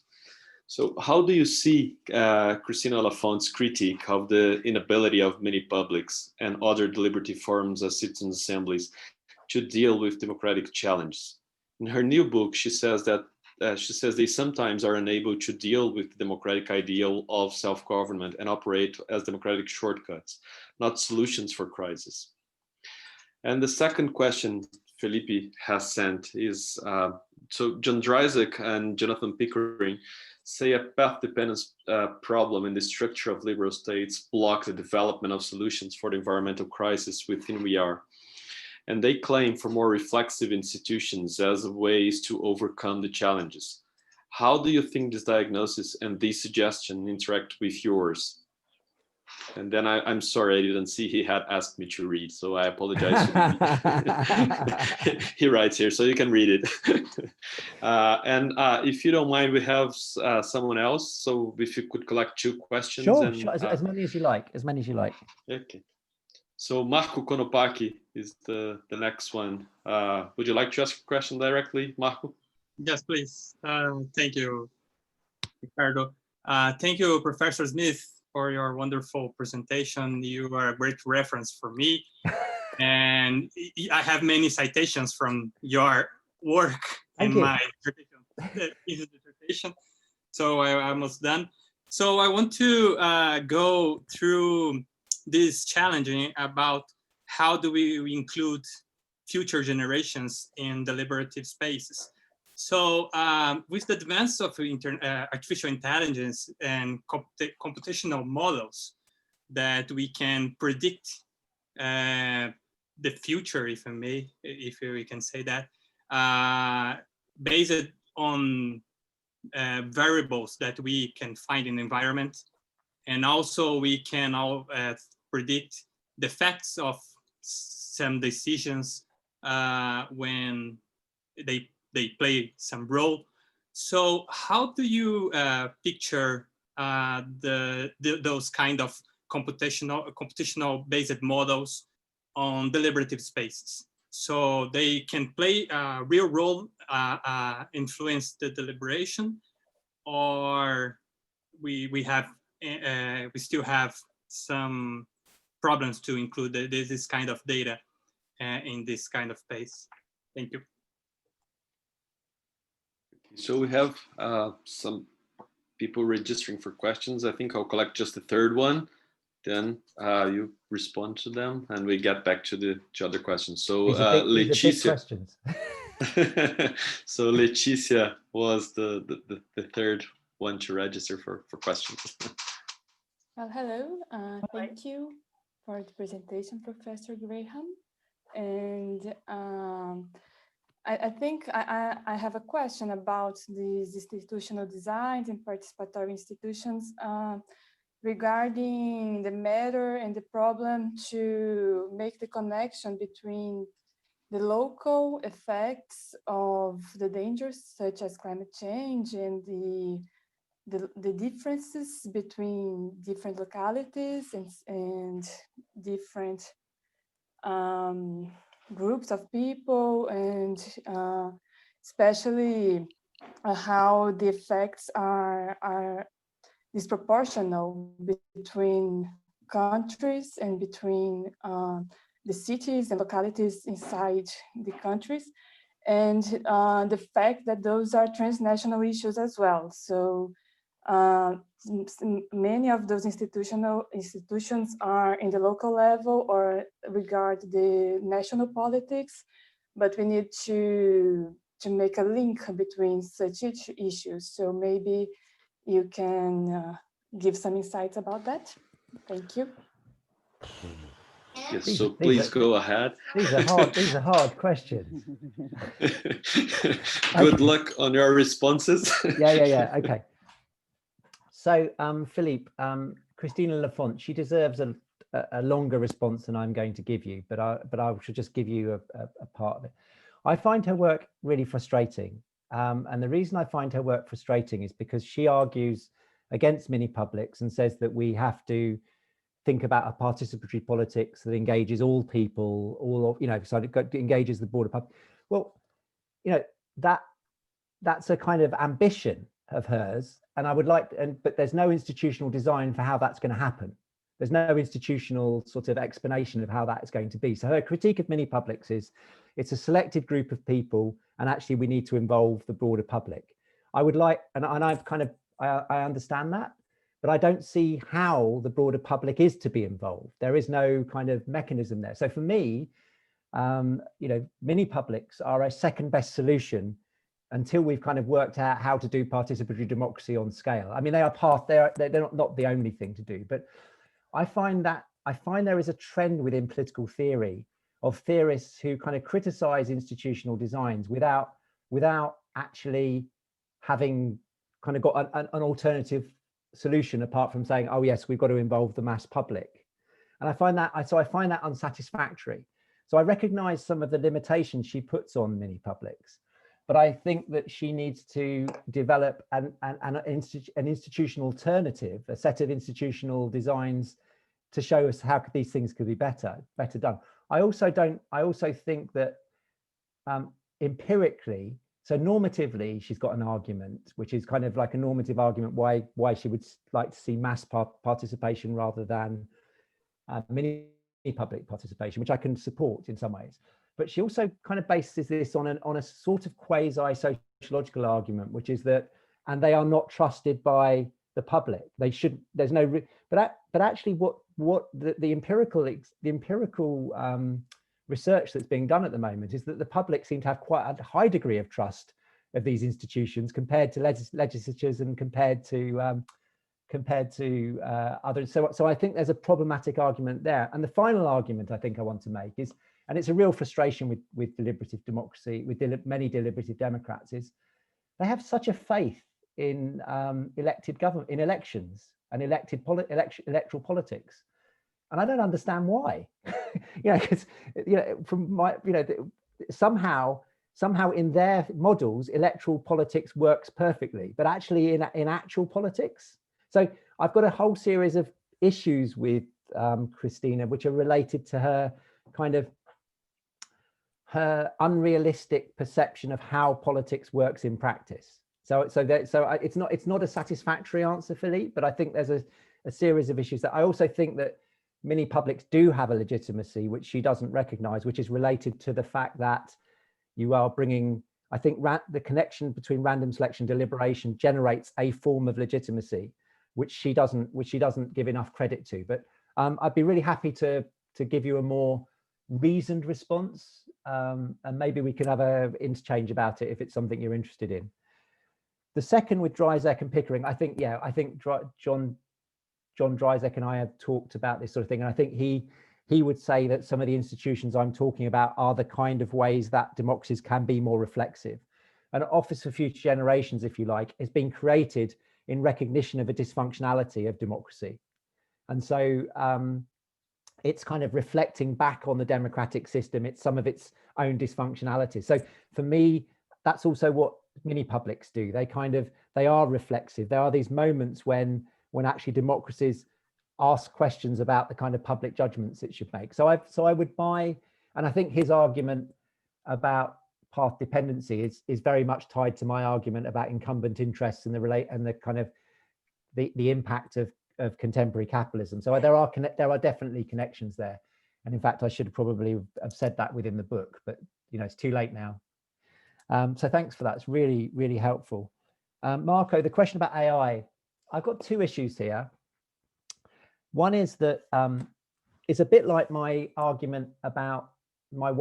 So how do you see Cristina Lafonte's critique of the inability of many publics and other deliberative forums as citizens' assemblies to deal with democratic challenges? In her new book, she says that they sometimes are unable to deal with the democratic ideal of self-government and operate as democratic shortcuts, not solutions for crisis. And the second question Felipe has sent is, so John Dryzek and Jonathan Pickering say a path dependence problem in the structure of liberal states block the development of solutions for the environmental crisis within we are. And they claim for more reflexive institutions as ways to overcome the challenges. How do you think this diagnosis and this suggestion interact with yours? And then I'm sorry, I didn't see he had asked me to read, so I apologize. He writes here, so you can read it. And if you don't mind, we have someone else. So if you could collect two questions. Sure, and, sure. As many as you like, as many as you like. Okay. So Marco Konopaki is the next one. Would you like to ask a question directly, Marco? Yes, please. Thank you, Ricardo. Thank you, Professor Smith, for your wonderful presentation. You are a great reference for me. And I have many citations from your work in my dissertation. So I'm almost done. So I want to go through this challenging about how do we include future generations in deliberative spaces. So with the advance of artificial intelligence and computational models that we can predict the future, if we can say that, based on variables that we can find in the environment. And also we can predict the effects of some decisions when they play some role. So how do you picture those kind of computational based models on deliberative spaces? So they can play a real role, influence the deliberation, or we still have some problems to include this kind of data in this kind of space. Thank you. So we have some people registering for questions. I think I'll collect just the third one, then you respond to them, and we get back to the other questions. So These are big Leticia, questions. so Leticia was the third one to register for questions. Well, hello. Thank you for the presentation, Professor Graham. And I think I have a question about these institutional designs and participatory institutions regarding the matter and the problem to make the connection between the local effects of the dangers such as climate change and the differences between different localities and different groups of people, and especially how the effects are disproportional between countries and between the cities and localities inside the countries, and the fact that those are transnational issues as well. So many of those institutions are in the local level or regard the national politics, but we need to make a link between such issues. So maybe you can give some insights about that. Thank you. Yes, so please go ahead. These are hard questions. Good luck on your responses. Yeah. Okay. So, Philippe, Christina Lafont, she deserves a longer response than I'm going to give you, but I should just give you a part of it. I find her work really frustrating. And the reason I find her work frustrating is because she argues against mini-publics and says that we have to think about a participatory politics that engages all people, so it engages the broader public. Well, that's a kind of ambition of hers, and I would like, but there's no institutional design for how that's going to happen. There's no institutional sort of explanation of how that is going to be. So her critique of mini-publics is it's a selected group of people, and actually we need to involve the broader public. I would like, and I've kind of, I understand that, but I don't see how the broader public is to be involved. There is no kind of mechanism there. So for me, mini-publics are a second best solution until we've kind of worked out how to do participatory democracy on scale. I mean, they're not the only thing to do, but I find there is a trend within political theory of theorists who kind of criticize institutional designs without actually having kind of got an alternative solution apart from saying, oh yes, we've got to involve the mass public. And I find that unsatisfactory. So I recognize some of the limitations she puts on mini-publics, but I think that she needs to develop an institutional alternative, a set of institutional designs to show us how these things could be better done. I also think that empirically, so normatively, she's got an argument, which is kind of like a normative argument why she would like to see mass participation rather than mini-public participation, which I can support in some ways. But she also kind of bases this on a sort of quasi-sociological argument, which is that, and they are not trusted by the public. They should. There's no. But actually, what the empirical research that's being done at the moment is that the public seem to have quite a high degree of trust of these institutions compared to legislatures and compared to others. So I think there's a problematic argument there. And the final argument I think I want to make is, and it's a real frustration with deliberative democracy, with many deliberative Democrats, is they have such a faith in elected government, in elections and electoral politics, and I don't understand why. Because from my, somehow in their models, electoral politics works perfectly, but actually in actual politics. So I've got a whole series of issues with Christina, which are related to her kind of her unrealistic perception of how politics works in practice. So it's not a satisfactory answer, Philippe, but I think there's a series of issues that I also think that mini-publics do have a legitimacy, which she doesn't recognize, which is related to the fact that you are bringing, I think the connection between random selection deliberation generates a form of legitimacy, which she doesn't give enough credit to. But I'd be really happy to give you a more reasoned response, and maybe we can have an interchange about it if it's something you're interested in. The second with Dryzek and Pickering, I think John Dryzek and I have talked about this sort of thing, and I think he would say that some of the institutions I'm talking about are the kind of ways that democracies can be more reflexive. An Office for Future Generations, if you like, has been created in recognition of a dysfunctionality of democracy. And so it's kind of reflecting back on the democratic system. It's some of its own dysfunctionalities. So for me, that's also what mini publics do. They are reflexive. There are these moments when actually democracies ask questions about the kind of public judgments it should make. So I would buy, and I think his argument about path dependency is very much tied to my argument about incumbent interests and the kind of the impact of contemporary capitalism. So there are definitely connections there. And in fact, I should probably have said that within the book, but it's too late now. So thanks for that. It's really, really helpful. Marco, the question about AI, I've got two issues here. One is that it's a bit like my argument about my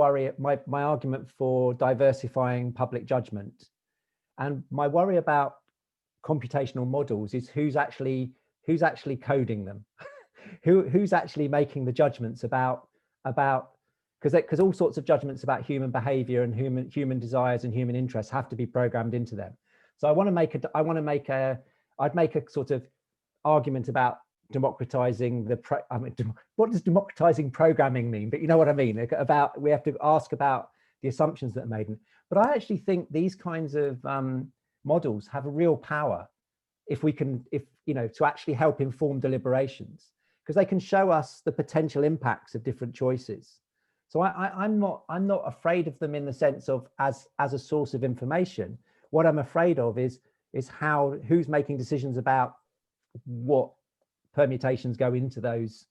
argument for diversifying public judgment. And my worry about computational models is who's actually coding them, who's actually making the judgments about because all sorts of judgments about human behavior and human desires and human interests have to be programmed into them. So I'd make a sort of argument about democratizing what does democratizing programming mean? But you know what I mean, about we have to ask about the assumptions that are made. But I actually think these kinds of models have a real power to actually help inform deliberations, because they can show us the potential impacts of different choices. So I'm not afraid of them in the sense of as a source of information. What I'm afraid of is who's making decisions about what permutations go into those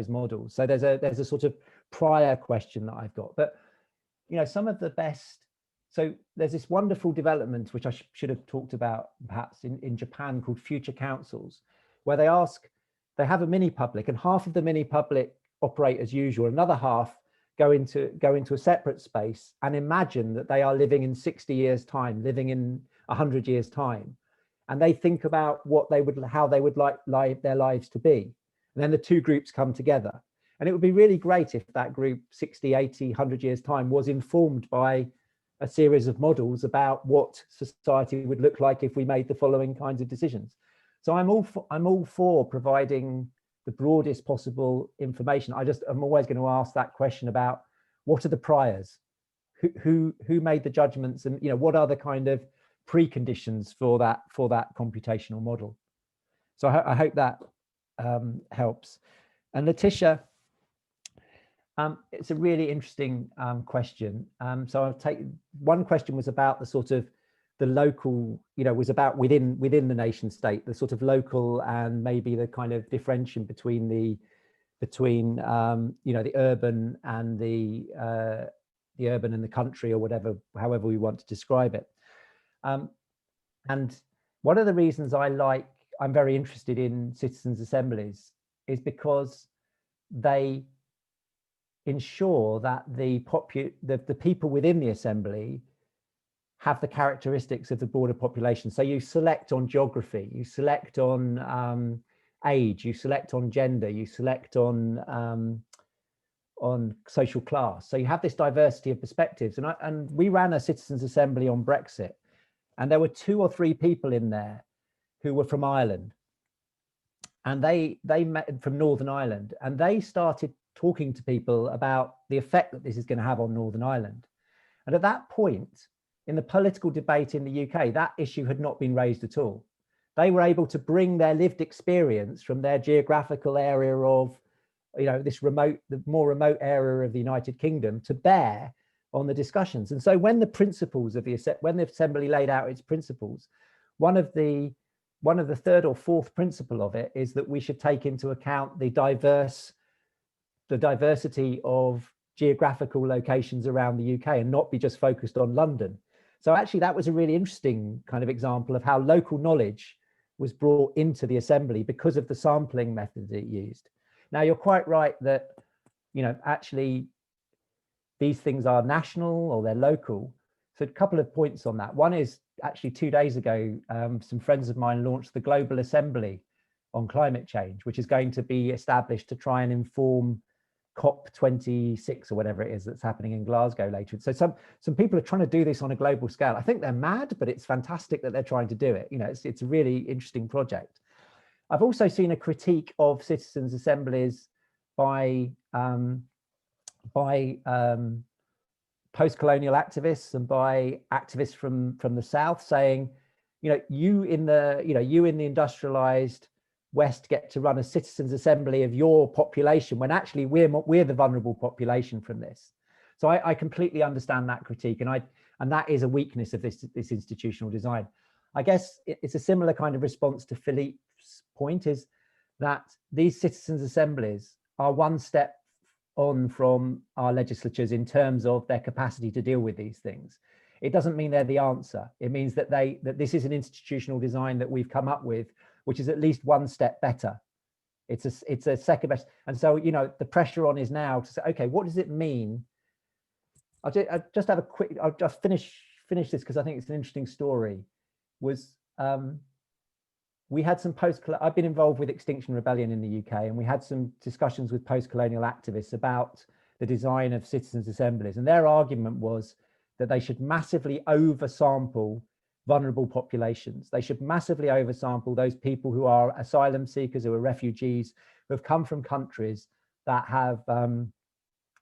models. So there's a sort of prior question that I've got. But some of the best. So there's this wonderful development, which I should have talked about perhaps in Japan, called future councils, where they have a mini public, and half of the mini public operate as usual. Another half go into a separate space and imagine that they are living in 60 years time, living in 100 years time. And they think about how they would like their lives to be. And then the two groups come together. And it would be really great if that group 60, 80, 100 years time was informed by a series of models about what society would look like if we made the following kinds of decisions. So I'm all for providing the broadest possible information. I'm always going to ask that question about what are the priors, who made the judgments, and what are the kind of preconditions for that computational model. So I hope that helps. And Letitia, it's a really interesting question. So I'll take one question was about the sort of the local, was about within the nation state, the sort of local and maybe the kind of differentiation between the urban and the urban and the country, or whatever, however we want to describe it. And one of the reasons I'm very interested in citizens' assemblies is because they ensure that the people within the assembly have the characteristics of the broader population. So you select on geography, you select on age, you select on gender, you select on social class. So you have this diversity of perspectives. And we ran a citizens' assembly on Brexit, and there were 2 or 3 people in there who were from Ireland, and they met from Northern Ireland, and they started talking to people about the effect that this is going to have on Northern Ireland. And at that point in the political debate in the UK, that issue had not been raised at all. They were able to bring their lived experience from their geographical area of, the more remote area of the United Kingdom to bear on the discussions. And so when when the assembly laid out its principles, one of the third or fourth principle of it is that we should take into account the diversity of geographical locations around the UK and not be just focused on London. So actually that was a really interesting kind of example of how local knowledge was brought into the assembly because of the sampling method it used. Now, you're quite right that, actually these things are national or they're local. So a couple of points on that. One is actually 2 days ago, some friends of mine launched the Global Assembly on climate change, which is going to be established to try and inform COP26 or whatever it is that's happening in Glasgow later. So some people are trying to do this on a global scale. I think they're mad, but it's fantastic that they're trying to do it. It's a really interesting project. I've also seen a critique of citizens' assemblies by post-colonial activists and by activists from the South, saying, you in the industrialized West get to run a citizens' assembly of your population when actually we're the vulnerable population from this. So I completely understand that critique, and that is a weakness of this institutional design. I guess it's a similar kind of response to Philippe's point, is that these citizens' assemblies are one step on from our legislatures in terms of their capacity to deal with these things. It doesn't mean they're the answer. It means that this is an institutional design that we've come up with, which is at least one step better. It's a second best. And so, the pressure on is now to say, okay, what does it mean? I'll just have a quick, I'll just finish this because I think it's an interesting story. We had some I've been involved with Extinction Rebellion in the UK, and we had some discussions with post-colonial activists about the design of citizens' assemblies. And their argument was that they should massively oversample vulnerable populations. They should massively oversample those people who are asylum seekers, who are refugees, who have come from countries that have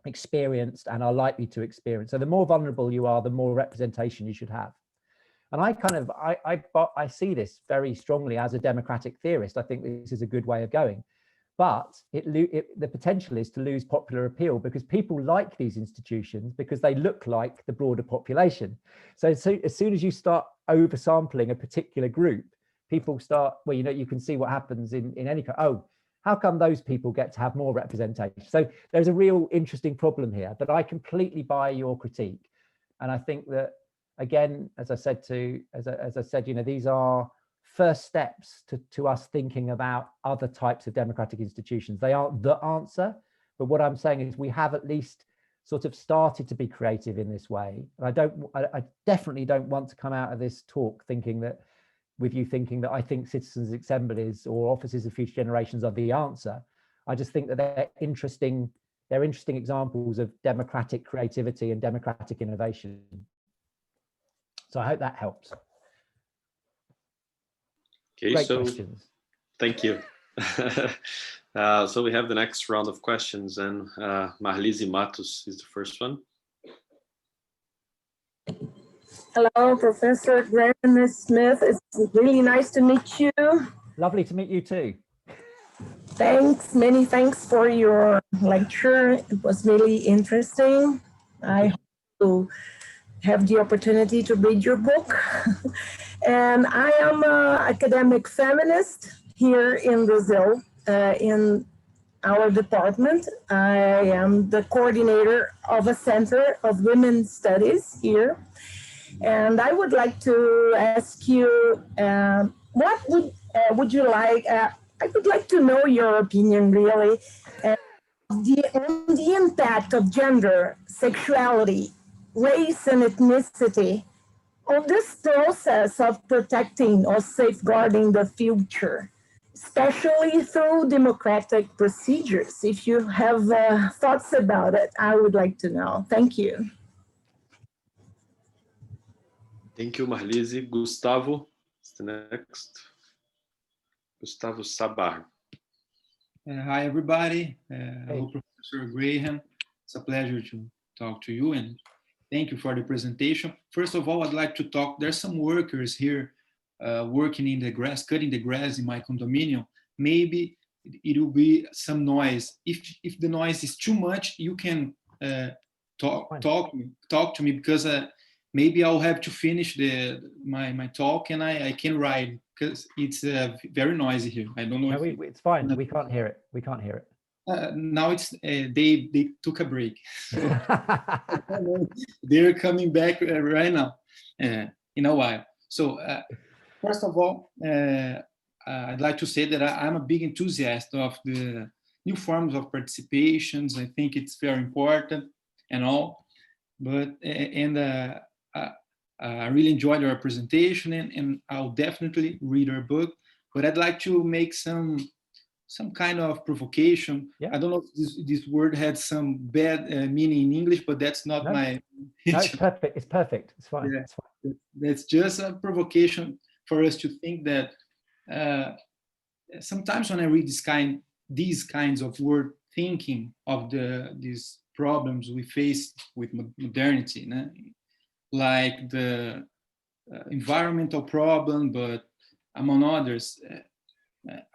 experienced and are likely to experience. So the more vulnerable you are, the more representation you should have. And I see this very strongly as a democratic theorist. I think this is a good way of going, but the potential is to lose popular appeal because people like these institutions because they look like the broader population. So as soon as you start oversampling a particular group, people start, well, you can see what happens in any, oh, how come those people get to have more representation? So there's a real interesting problem here, but I completely buy your critique. And I think that, again, as I said, these are first steps to us thinking about other types of democratic institutions. They aren't the answer, but what I'm saying is we have at least sort of started to be creative in this way. And I definitely don't want to come out of this talk thinking that I think citizens' assemblies or offices of future generations are the answer. I just think that they're interesting examples of democratic creativity and democratic innovation. So I hope that helps. Okay, Great so questions. Thank you. So we have the next round of questions, and Marlise Matos is the first one. Hello, Professor Graham Smith. It's really nice to meet you. Lovely to meet you too. Thanks, many thanks for your lecture. It was really interesting. I hope to have the opportunity to read your book. And I am an academic feminist here in Brazil, in our department. I am the coordinator of a center of women's studies here. And I would like to ask you, what would you like, I would like to know your opinion really, on the impact of gender, sexuality, race and ethnicity on this process of protecting or safeguarding the future, especially through democratic procedures. If you have thoughts about it, I would like to know. Thank you. Thank you, Marlise. Gustavo is the next. Gustavo Sabar. Hi, everybody. Hey. Hello, Professor Graham. It's a pleasure to talk to you, and thank you for the presentation. First of all, I'd like to talk. There's some workers here working in the grass, cutting the grass in my condominium. Maybe it will be some noise. If the noise is too much, you can talk to me, because maybe I'll have to finish my talk, and I can write, because it's very noisy here. I don't know. No, it's fine. We can't hear it. We can't hear it. Now it's they took a break. They're coming back right now in a while. So first of all, I'd like to say that I'm a big enthusiast of the new forms of participations. I think it's very important and all. But I really enjoyed our presentation, and I'll definitely read our book. But I'd like to make some kind of provocation. Yeah. I don't know if this word had some bad meaning in English, but that's not my... No, it's perfect. It's perfect. It's fine. Yeah, it's fine. That's just a provocation for us to think that sometimes when I read these kinds of word thinking of these problems we face with modernity, like the environmental problem, but among others,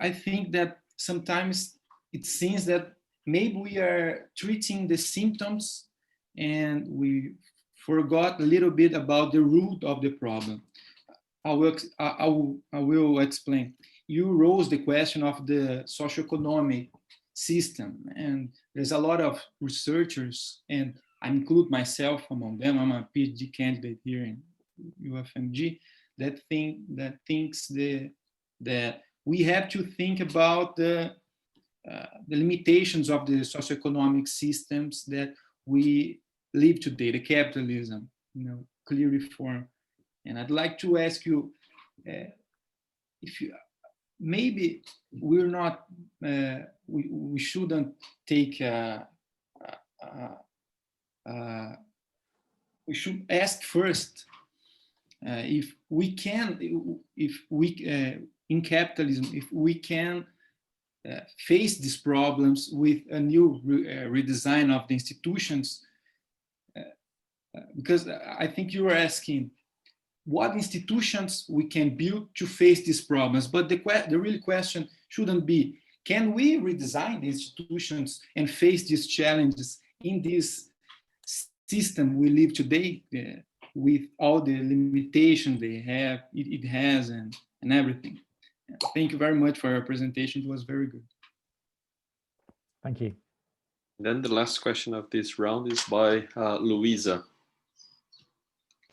I think that sometimes it seems that maybe we are treating the symptoms and we forgot a little bit about the root of the problem. I will explain. You raised the question of the socioeconomic system, and there's a lot of researchers, and I include myself among them. I'm a PhD candidate here in UFMG that thinks that we have to think about the limitations of the socioeconomic systems that we live today, the capitalism, clear reform. And I'd like to ask you if you maybe we're not we shouldn't take we should ask first if we can, in capitalism, if we can face these problems with a new redesign of the institutions, because I think you were asking what institutions we can build to face these problems, but the real question shouldn't be, can we redesign the institutions and face these challenges in this system we live today with all the limitations it has and everything. Thank you very much for your presentation. It was very good. Thank you. Then the last question of this round is by Luisa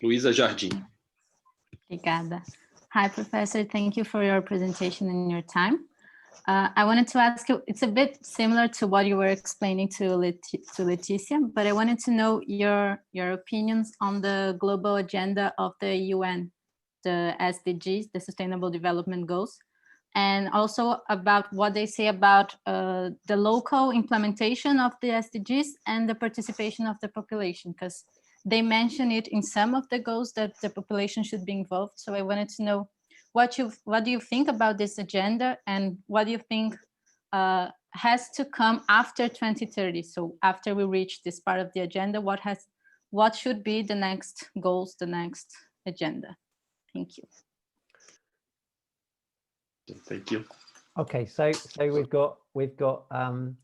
Jardim. Obrigada. Hi, Professor. Thank you for your presentation and your time. I wanted to ask you, it's a bit similar to what you were explaining to Leticia, but I wanted to know your opinions on the global agenda of the UN, the SDGs, the Sustainable Development Goals, and also about what they say about the local implementation of the SDGs and the participation of the population, because they mention it in some of the goals that the population should be involved. So I wanted to know what do you think about this agenda, and what do you think has to come after 2030? So after we reach this part of the agenda, what should be the next goals, the next agenda? Thank you. Thank you. Okay, so we've got the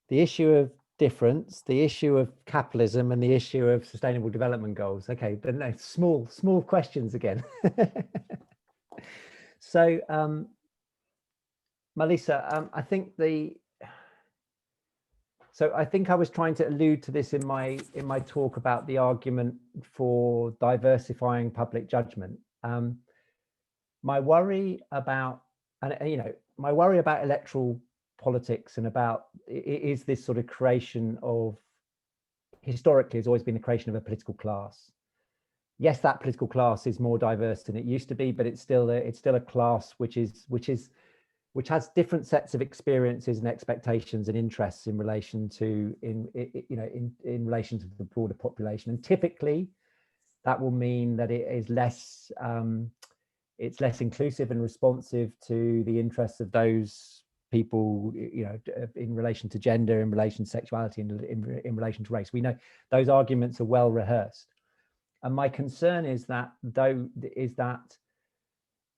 issue of difference, the issue of capitalism, and the issue of sustainable development goals. Okay, but no, small questions again. So, Melissa, I think I was trying to allude to this in my talk about the argument for diversifying public judgment. My worry about electoral politics and about is this sort of creation of, historically has always been the creation of a political class. Yes, that political class is more diverse than it used to be, but it's still a class which has different sets of experiences and expectations and interests in relation to in relation to the broader population. And typically, that will mean that it is less it's less inclusive and responsive to the interests of those people, in relation to gender, in relation to sexuality, and in relation to race. We know those arguments are well rehearsed. And my concern is that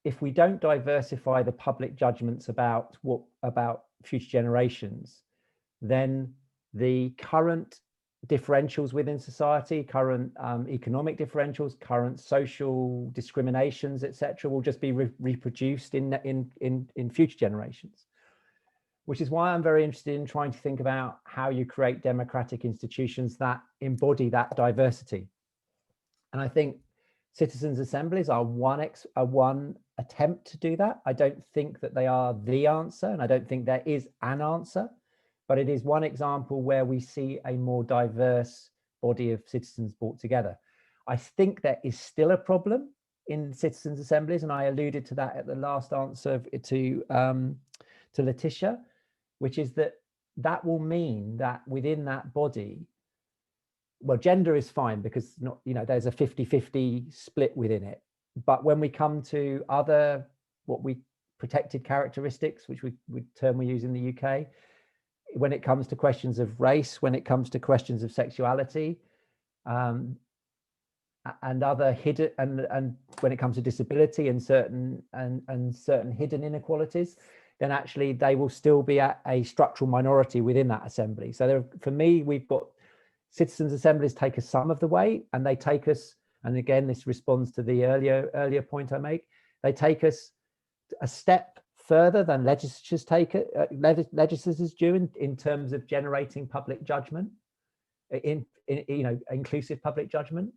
if we don't diversify the public judgments about future generations, then the current differentials within society, current economic differentials, current social discriminations, etc., will just be reproduced in future generations. Which is why I'm very interested in trying to think about how you create democratic institutions that embody that diversity. And I think citizens' assemblies are one attempt to do that. I don't think that they are the answer, and I don't think there is an answer, but it is one example where we see a more diverse body of citizens brought together. I think there is still a problem in citizens' assemblies, and I alluded to that at the last answer to Letitia, which is that will mean that within that body, well, gender is fine because not, there's a 50-50 split within it. But when we come to other protected characteristics, which term we use in the UK, when it comes to questions of race, when it comes to questions of sexuality, and other hidden, and when it comes to disability and certain hidden inequalities, then actually they will still be at a structural minority within that assembly. So for me, we've got citizens' assemblies take us some of the way, and they take us, and again, this responds to the earlier point I make, they take us a step further than legislatures legislators do in terms of generating public judgment, inclusive public judgment,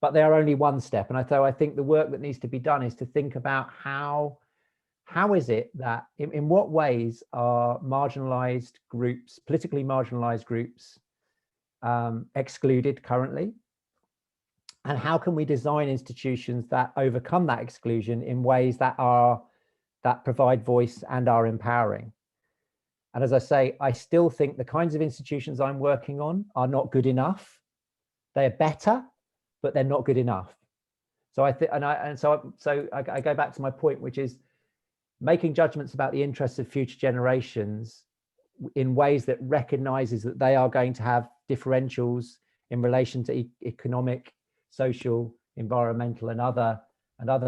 but they are only one step. And so I think the work that needs to be done is to think about how is it that, in what ways are marginalized groups, politically marginalized groups, excluded currently, and how can we design institutions that overcome that exclusion in ways that provide voice and are empowering. And as I say, I still think the kinds of institutions I'm working on are not good enough. They're better, but they're not good enough. So I think, so I go back to my point, which is making judgments about the interests of future generations in ways that recognizes that they are going to have differentials in relation to economic, social, environmental, and other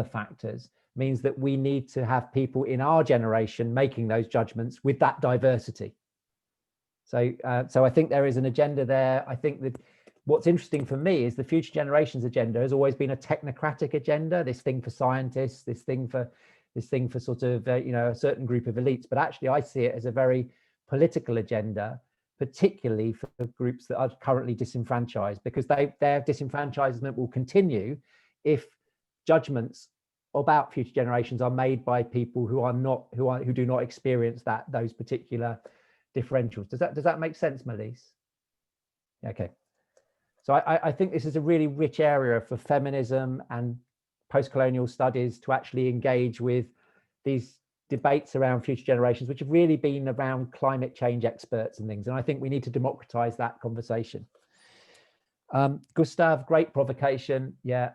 factors, means that we need to have people in our generation making those judgments with that diversity. So I think there is an agenda there. I think that what's interesting for me is the future generations agenda has always been a technocratic agenda, this thing for scientists, this thing for sort of a certain group of elites. But actually I see it as a very political agenda, particularly for groups that are currently disenfranchised, because their disenfranchisement will continue if judgments about future generations are made by people who do not experience those particular differentials. Does that make sense, Melise? Okay. So I think this is a really rich area for feminism and post-colonial studies to actually engage with these debates around future generations, which have really been around climate change experts and things. And I think we need to democratize that conversation. Gustav, great provocation. Yeah.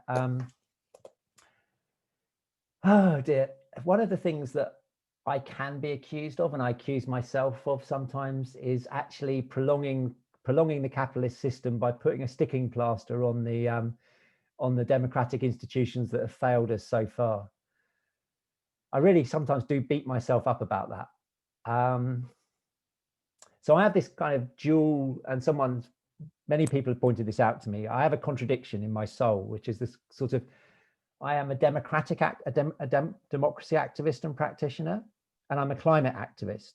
Oh dear. One of the things that I can be accused of, and I accuse myself of sometimes, is actually prolonging the capitalist system by putting a sticking plaster on the democratic institutions that have failed us so far. I really sometimes do beat myself up about that. So I have this kind of dual, and many people have pointed this out to me. I have a contradiction in my soul, which is this sort of, I am a democracy activist and practitioner, and I'm a climate activist.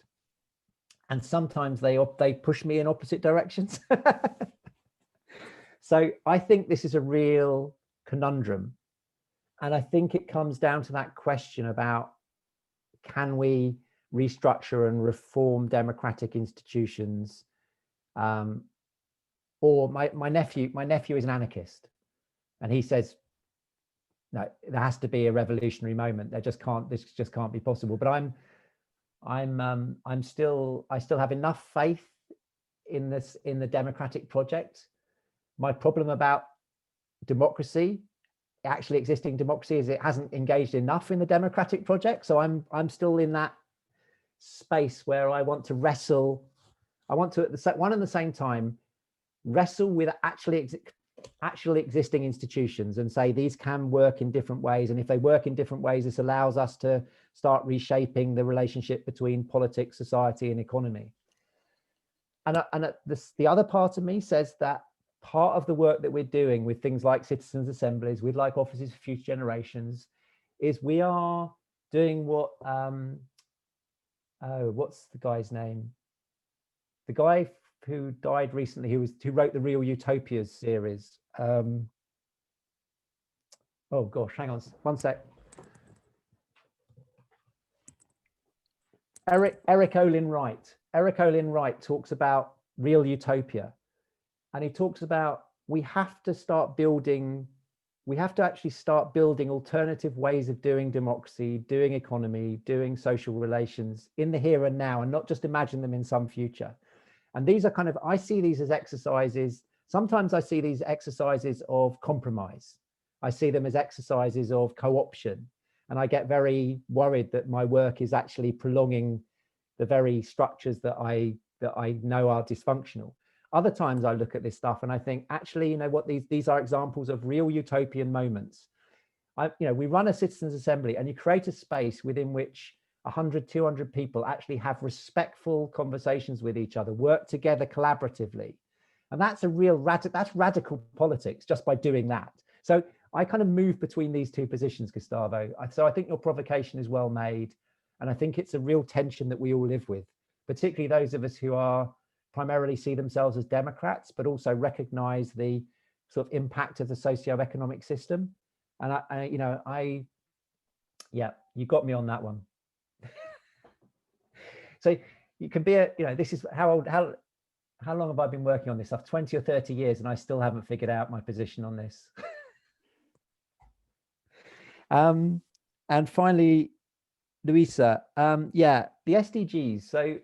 And sometimes they push me in opposite directions. So I think this is a real conundrum. And I think it comes down to that question about, can we restructure and reform democratic institutions? Or my nephew is an anarchist, and he says, no, there has to be a revolutionary moment. This just can't be possible. But I still have enough faith in the democratic project. My problem about democracy, actually existing democracy, is it hasn't engaged enough in the democratic project. So I'm still in that space where I want to wrestle. I want to at the same time wrestle with actually existing institutions and say these can work in different ways, and if they work in different ways, this allows us to start reshaping the relationship between politics, society, and economy. And the other part of me says that part of the work that we're doing with things like citizens' assemblies, with like offices for future generations, is we are doing what what's the guy's name? The guy who died recently, who wrote the Real Utopias series. Oh gosh, hang on one sec. Eric Olin Wright. Eric Olin Wright talks about real utopia. And he talks about we have to actually start building alternative ways of doing democracy, doing economy, doing social relations in the here and now, and not just imagine them in some future. And these are kind of, I see these as exercises. Sometimes I see these exercises of compromise. I see them as exercises of co-option. And I get very worried that my work is actually prolonging the very structures that I know are dysfunctional. Other times I look at this stuff and I think, actually, you know what, these are examples of real utopian moments. We run a citizens' assembly and you create a space within which 100, 200 people actually have respectful conversations with each other, work together collaboratively. And that's a real that's radical politics just by doing that. So I kind of move between these two positions, Gustavo. So I think your provocation is well made. And I think it's a real tension that we all live with, particularly those of us who are primarily see themselves as Democrats, but also recognize the sort of impact of the socio-economic system. And yeah, you got me on that one. So you can be this is how long have I been working on this stuff? 20 or 30 years, and I still haven't figured out my position on this. And finally, Luisa, yeah, the SDGs. So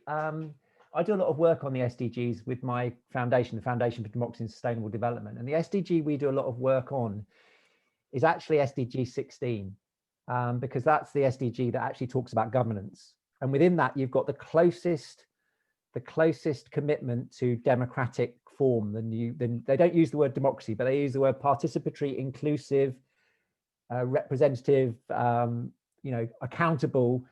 I do a lot of work on the SDGs with my foundation, the Foundation for Democracy and Sustainable Development. And the SDG we do a lot of work on is actually SDG 16, because that's the SDG that actually talks about governance. And within that, you've got the closest commitment to democratic form than they don't use the word democracy, but they use the word participatory, inclusive, representative, accountable.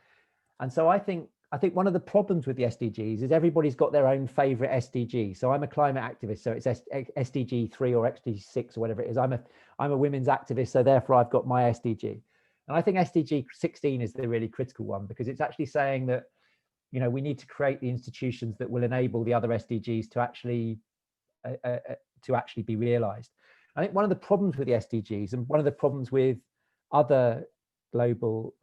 And so I think one of the problems with the SDGs is everybody's got their own favorite SDG. So I'm a climate activist, so it's SDG 3 or SDG 6 or whatever it is. I'm a women's activist, so therefore I've got my SDG. And I think SDG 16 is the really critical one, because it's actually saying that, we need to create the institutions that will enable the other SDGs to actually be realized. I think one of the problems with the SDGs and one of the problems with other global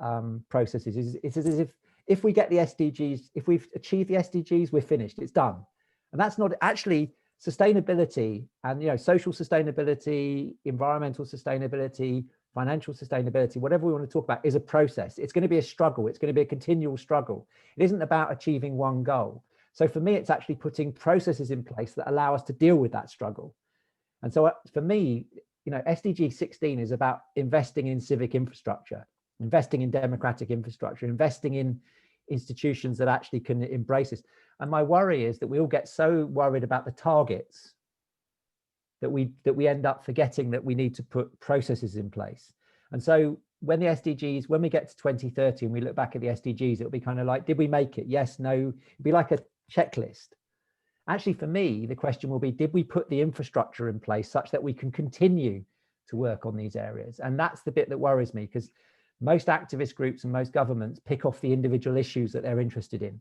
processes is as if we get the SDGs, if we've achieved the SDGs, we're finished, it's done. And that's not actually sustainability, and social sustainability, environmental sustainability, financial sustainability, whatever we want to talk about, is a process. It's going to be a struggle. It's going to be a continual struggle. It isn't about achieving one goal. So for me, it's actually putting processes in place that allow us to deal with that struggle. And so for me, SDG 16 is about investing in civic infrastructure, investing in democratic infrastructure, investing in institutions that actually can embrace this. And my worry is that we all get so worried about the targets that we end up forgetting that we need to put processes in place. And so when the SDGs, when we get to 2030 and we look back at the SDGs, it'll be kind of like, did we make it? Yes, no. It'll be like a checklist. Actually, for me, the question will be, did we put the infrastructure in place such that we can continue to work on these areas? And that's the bit that worries me, because most activist groups and most governments pick off the individual issues that they're interested in.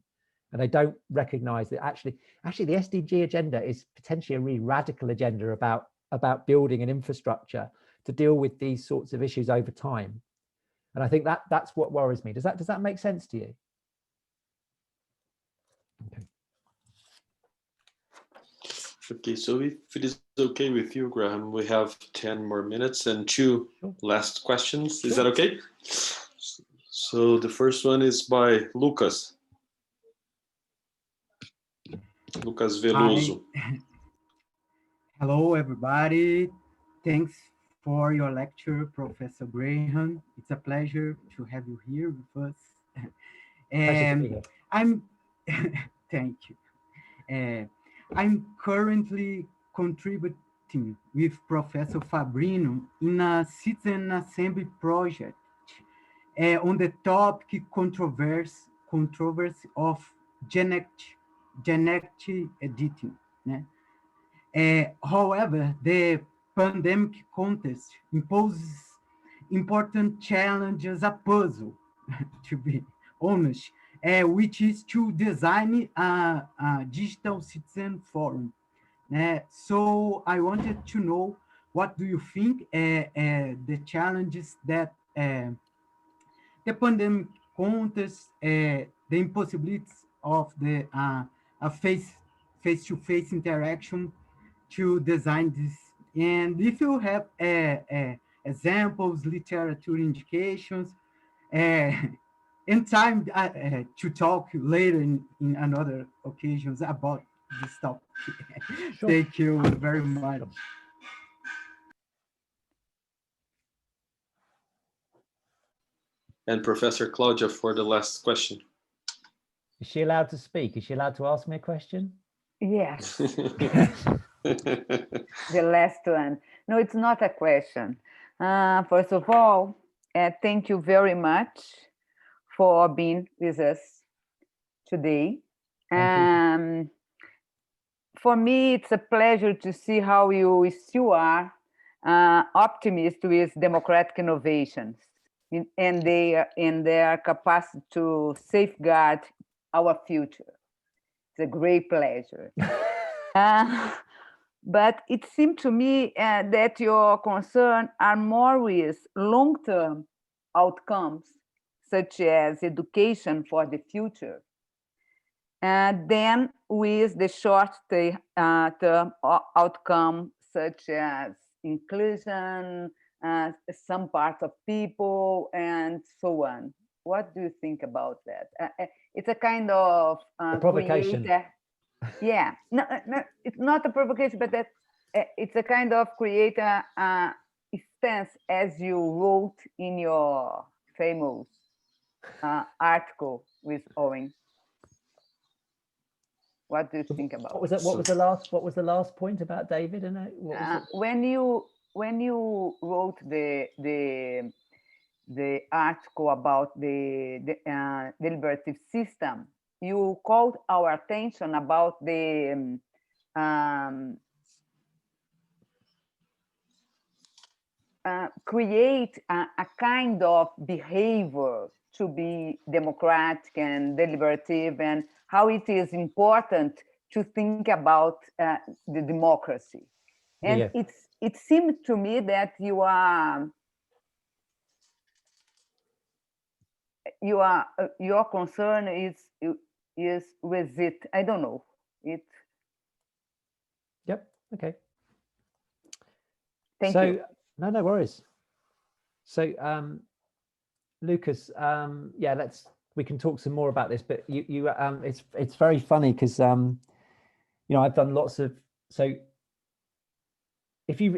And they don't recognize that actually the SDG agenda is potentially a really radical agenda about building an infrastructure to deal with these sorts of issues over time. And I think that's what worries me. Does that make sense to you? Okay. Okay, so if it is okay with you, Graham, we have 10 more minutes and two last questions. Is that okay? So the first one is by Lucas. Lucas Veloso. Hi. Hello, everybody. Thanks for your lecture, Professor Graham. It's a pleasure to have you here with us. And I'm, thank you. I'm currently contributing with Professor Fabrino in a citizen assembly project on the topic controversy of genetic editing. However, the pandemic context imposes important challenges, a puzzle, to be honest, which is to design a digital citizen forum. So I wanted to know, what do you think the challenges that the pandemic contest, the impossibilities of the a face-to-face interaction to design this. And if you have examples, literature indications, in time to talk later in another occasions about this topic. Sure. Thank you very much. And Professor Claudia for the last question. Is she allowed to speak? Is she allowed to ask me a question? Yes, the last one. No, it's not a question. First of all, thank you very much for being with us today. For me, it's a pleasure to see how you still are optimist with democratic innovations and their capacity to safeguard our future. It's a great pleasure. But it seemed to me that your concern are more with long-term outcomes, such as education for the future, than with the short-term outcome, such as inclusion, some part of people, and so on. What do you think about that? It's a kind of provocation. Yeah, no, it's not a provocation, but that it's a kind of create a stance, as you wrote in your famous article with Owen. What do you think about? What was that? What was the last point about David? And what was it? When you wrote the article about the deliberative system, you called our attention about the create a kind of behavior to be democratic and deliberative, and how it is important to think about the democracy. And Yeah. it seemed to me that your concern is with it. I don't know it. Yep. Okay. Thank you. No worries. So, Lucas, yeah, we can talk some more about this, but it's very funny because I've done lots of, so if you've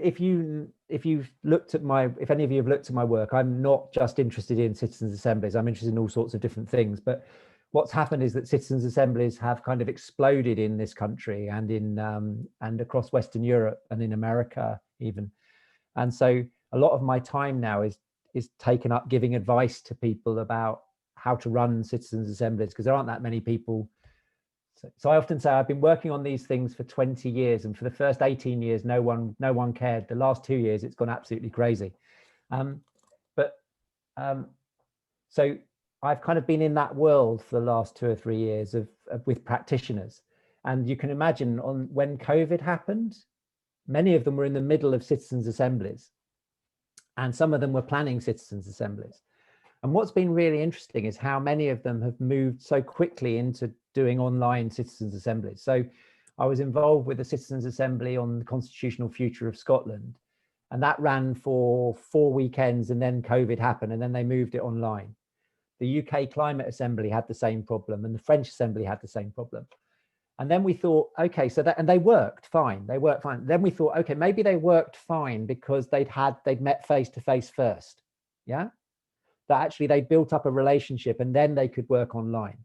looked at if any of you have looked at my work, I'm not just interested in citizens' assemblies. I'm interested in all sorts of different things. But what's happened is that citizens' assemblies have kind of exploded in this country and and across Western Europe and in America even. And so a lot of my time now is taken up giving advice to people about how to run citizens' assemblies, because there aren't that many people. So I often say I've been working on these things for 20 years, and for the first 18 years, no one cared. The last 2 years, it's gone absolutely crazy. So I've kind of been in that world for the last 2 or 3 years with practitioners. And you can imagine when COVID happened, many of them were in the middle of citizens' assemblies, and some of them were planning citizens' assemblies. And what's been really interesting is how many of them have moved so quickly into doing online citizens' assemblies. So I was involved with a citizens' assembly on the constitutional future of Scotland, and that ran for 4 weekends, and then COVID happened, and then they moved it online. The UK Climate Assembly had the same problem, and the French Assembly had the same problem. And then we thought, okay, and they worked fine. They worked fine. Then we thought, okay, maybe they worked fine because they'd met face to face first. Yeah. That actually they built up a relationship and then they could work online.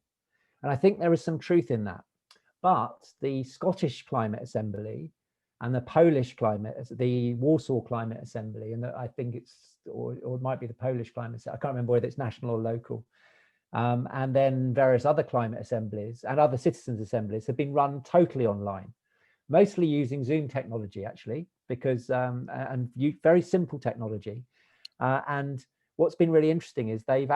And I think there is some truth in that. But the Scottish Climate Assembly and the Polish the Warsaw Climate Assembly, and I think or it might be the Polish Climate Assembly, I can't remember whether it's national or local. And then various other climate assemblies and other citizens' assemblies have been run totally online, mostly using Zoom technology, actually, because very simple technology. And what's been really interesting is they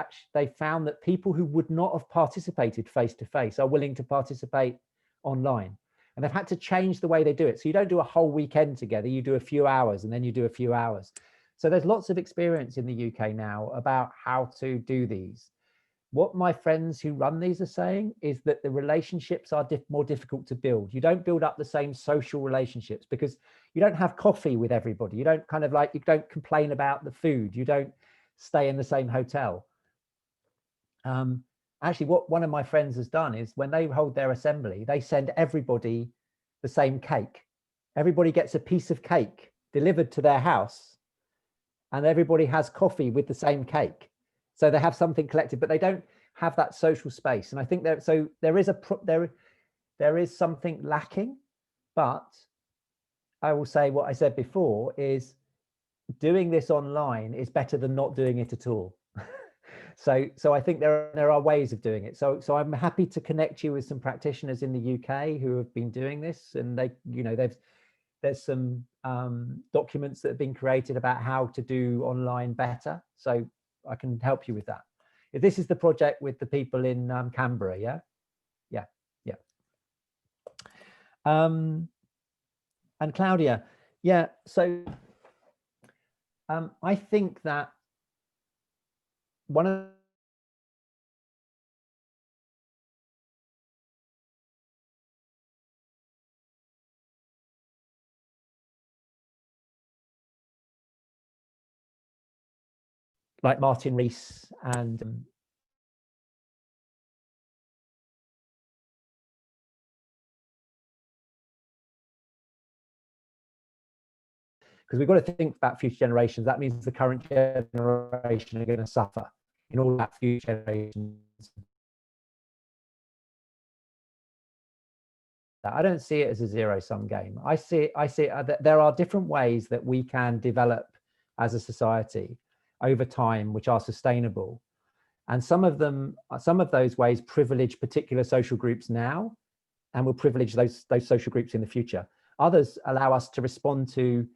found that people who would not have participated face to face are willing to participate online, and they've had to change the way they do it. So you don't do a whole weekend together; you do a few hours, and then you do a few hours. So there's lots of experience in the UK now about how to do these. what my friends who run these are saying is that the relationships are more difficult to build. You don't build up the same social relationships because you don't have coffee with everybody. You don't kind of like, you don't complain about the food. You don't stay in the same hotel. Actually, what one of my friends has done is when they hold their assembly, they send everybody the same cake. Everybody gets a piece of cake delivered to their house and everybody has coffee with the same cake. So they have something collective, but they don't have that social space. And I think that, so there is something lacking, but I will say what I said before is doing this online is better than not doing it at all. So I think there are ways of doing it. So I'm happy to connect you with some practitioners in the UK who have been doing this, and they, you know, there's some documents that have been created about how to do online better. So I can help you with that. If this is the project with the people in Canberra, yeah. And Claudia, yeah. So I think that one of like Martin Rees and because we've got to think about future generations. That means the current generation are going to suffer in all that future generations. I don't see it as a zero-sum game. I see that there are different ways that we can develop as a society over time, which are sustainable. And some of those ways privilege particular social groups now, and will privilege those social groups in the future. Others allow us to respond to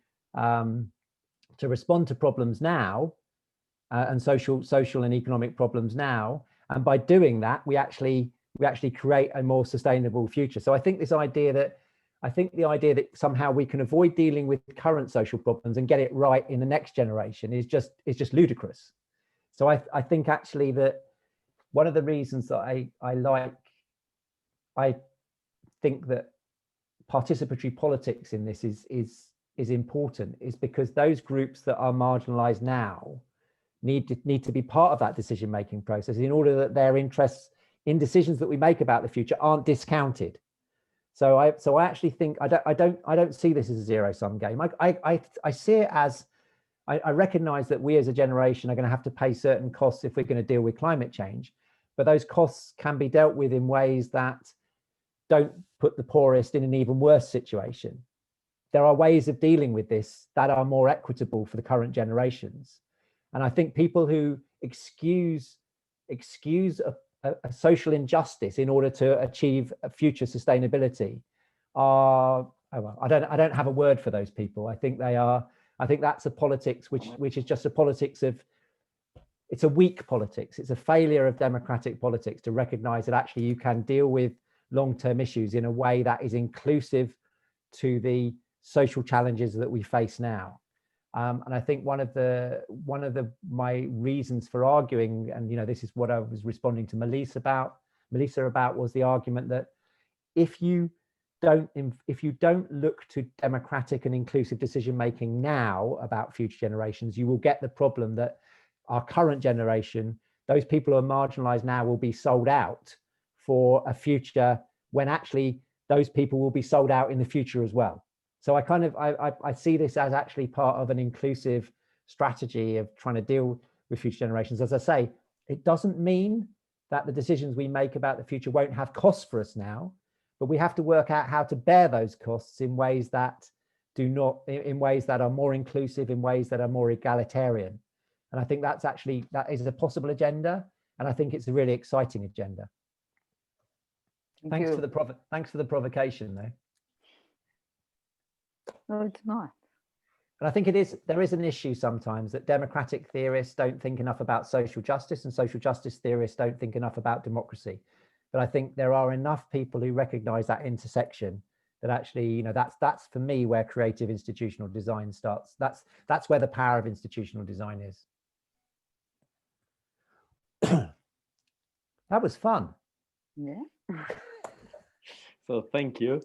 problems now, and social and economic problems now. And by doing that, we actually create a more sustainable future. So I think the idea that somehow we can avoid dealing with current social problems and get it right in the next generation is just ludicrous. So I think actually that one of the reasons that I think that participatory politics in this is important is because those groups that are marginalized now need to be part of that decision-making process in order that their interests in decisions that we make about the future aren't discounted. So I actually think I don't see this as a zero-sum game. I see it as I recognize that we as a generation are going to have to pay certain costs if we're going to deal with climate change, but those costs can be dealt with in ways that don't put the poorest in an even worse situation. There are ways of dealing with this that are more equitable for the current generations. And I think people who excuse a social injustice in order to achieve a future sustainability are, I don't have a word for those people. I think that's a politics which is just a politics of, it's a weak politics. It's a failure of democratic politics to recognize that actually you can deal with long-term issues in a way that is inclusive to the social challenges that we face now. And I think one of my reasons for arguing, and this is what I was responding to Melissa about, was the argument that if you don't look to democratic and inclusive decision making now about future generations, you will get the problem that our current generation, those people who are marginalized now, will be sold out for a future when actually those people will be sold out in the future as well. So I see this as actually part of an inclusive strategy of trying to deal with future generations. As I say, it doesn't mean that the decisions we make about the future won't have costs for us now, but we have to work out how to bear those costs in ways that are more inclusive, in ways that are more egalitarian. And I think that is a possible agenda, and I think it's a really exciting agenda. Thanks for the provocation, though. No, it's not. But I think there is an issue sometimes that democratic theorists don't think enough about social justice, and social justice theorists don't think enough about democracy. But I think there are enough people who recognize that intersection that actually, that's for me where creative institutional design starts. That's where the power of institutional design is. That was fun. Yeah. So thank you.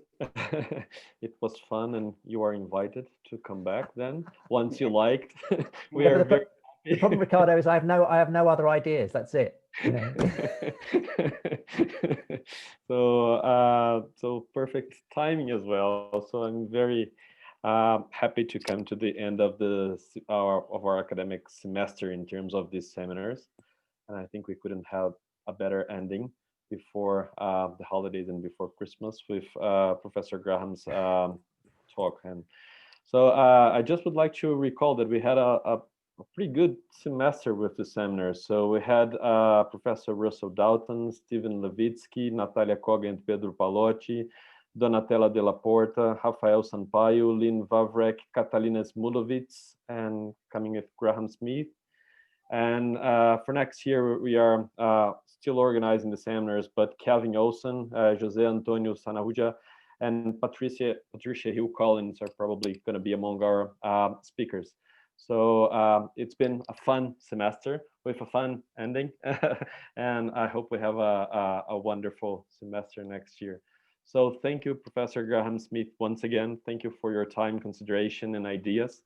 It was fun, and you are invited to come back then once you liked. We Yeah, are but very the problem, Ricardo, is I have no other ideas. That's it. You know? So perfect timing as well. So I'm very happy to come to the end of our academic semester in terms of these seminars, and I think we couldn't have a better ending before the holidays and before Christmas with Professor Graham's talk. And so I just would like to recall that we had a pretty good semester with the seminars. So we had Professor Russell Dalton, Stephen Levitsky, Natalia Koga and Pedro Palotti, Donatella de la Porta, Rafael Sampaio, Lynn Vavrek, Catalina Smulovitz, and coming with Graham Smith. And for next year, we are still organizing the seminars, but Calvin Olson, Jose Antonio Sanahuja, and Patricia Hill Collins are probably going to be among our speakers. So it's been a fun semester with a fun ending, and I hope we have a wonderful semester next year. So thank you, Professor Graham Smith, once again. Thank you for your time, consideration, and ideas.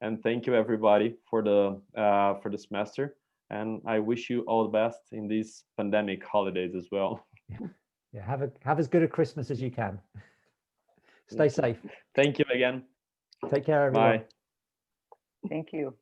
And thank you, everybody, for the semester. And I wish you all the best in these pandemic holidays as well. Yeah, have as good a Christmas as you can. Stay safe. Thank you again. Take care, everyone. Bye. Thank you.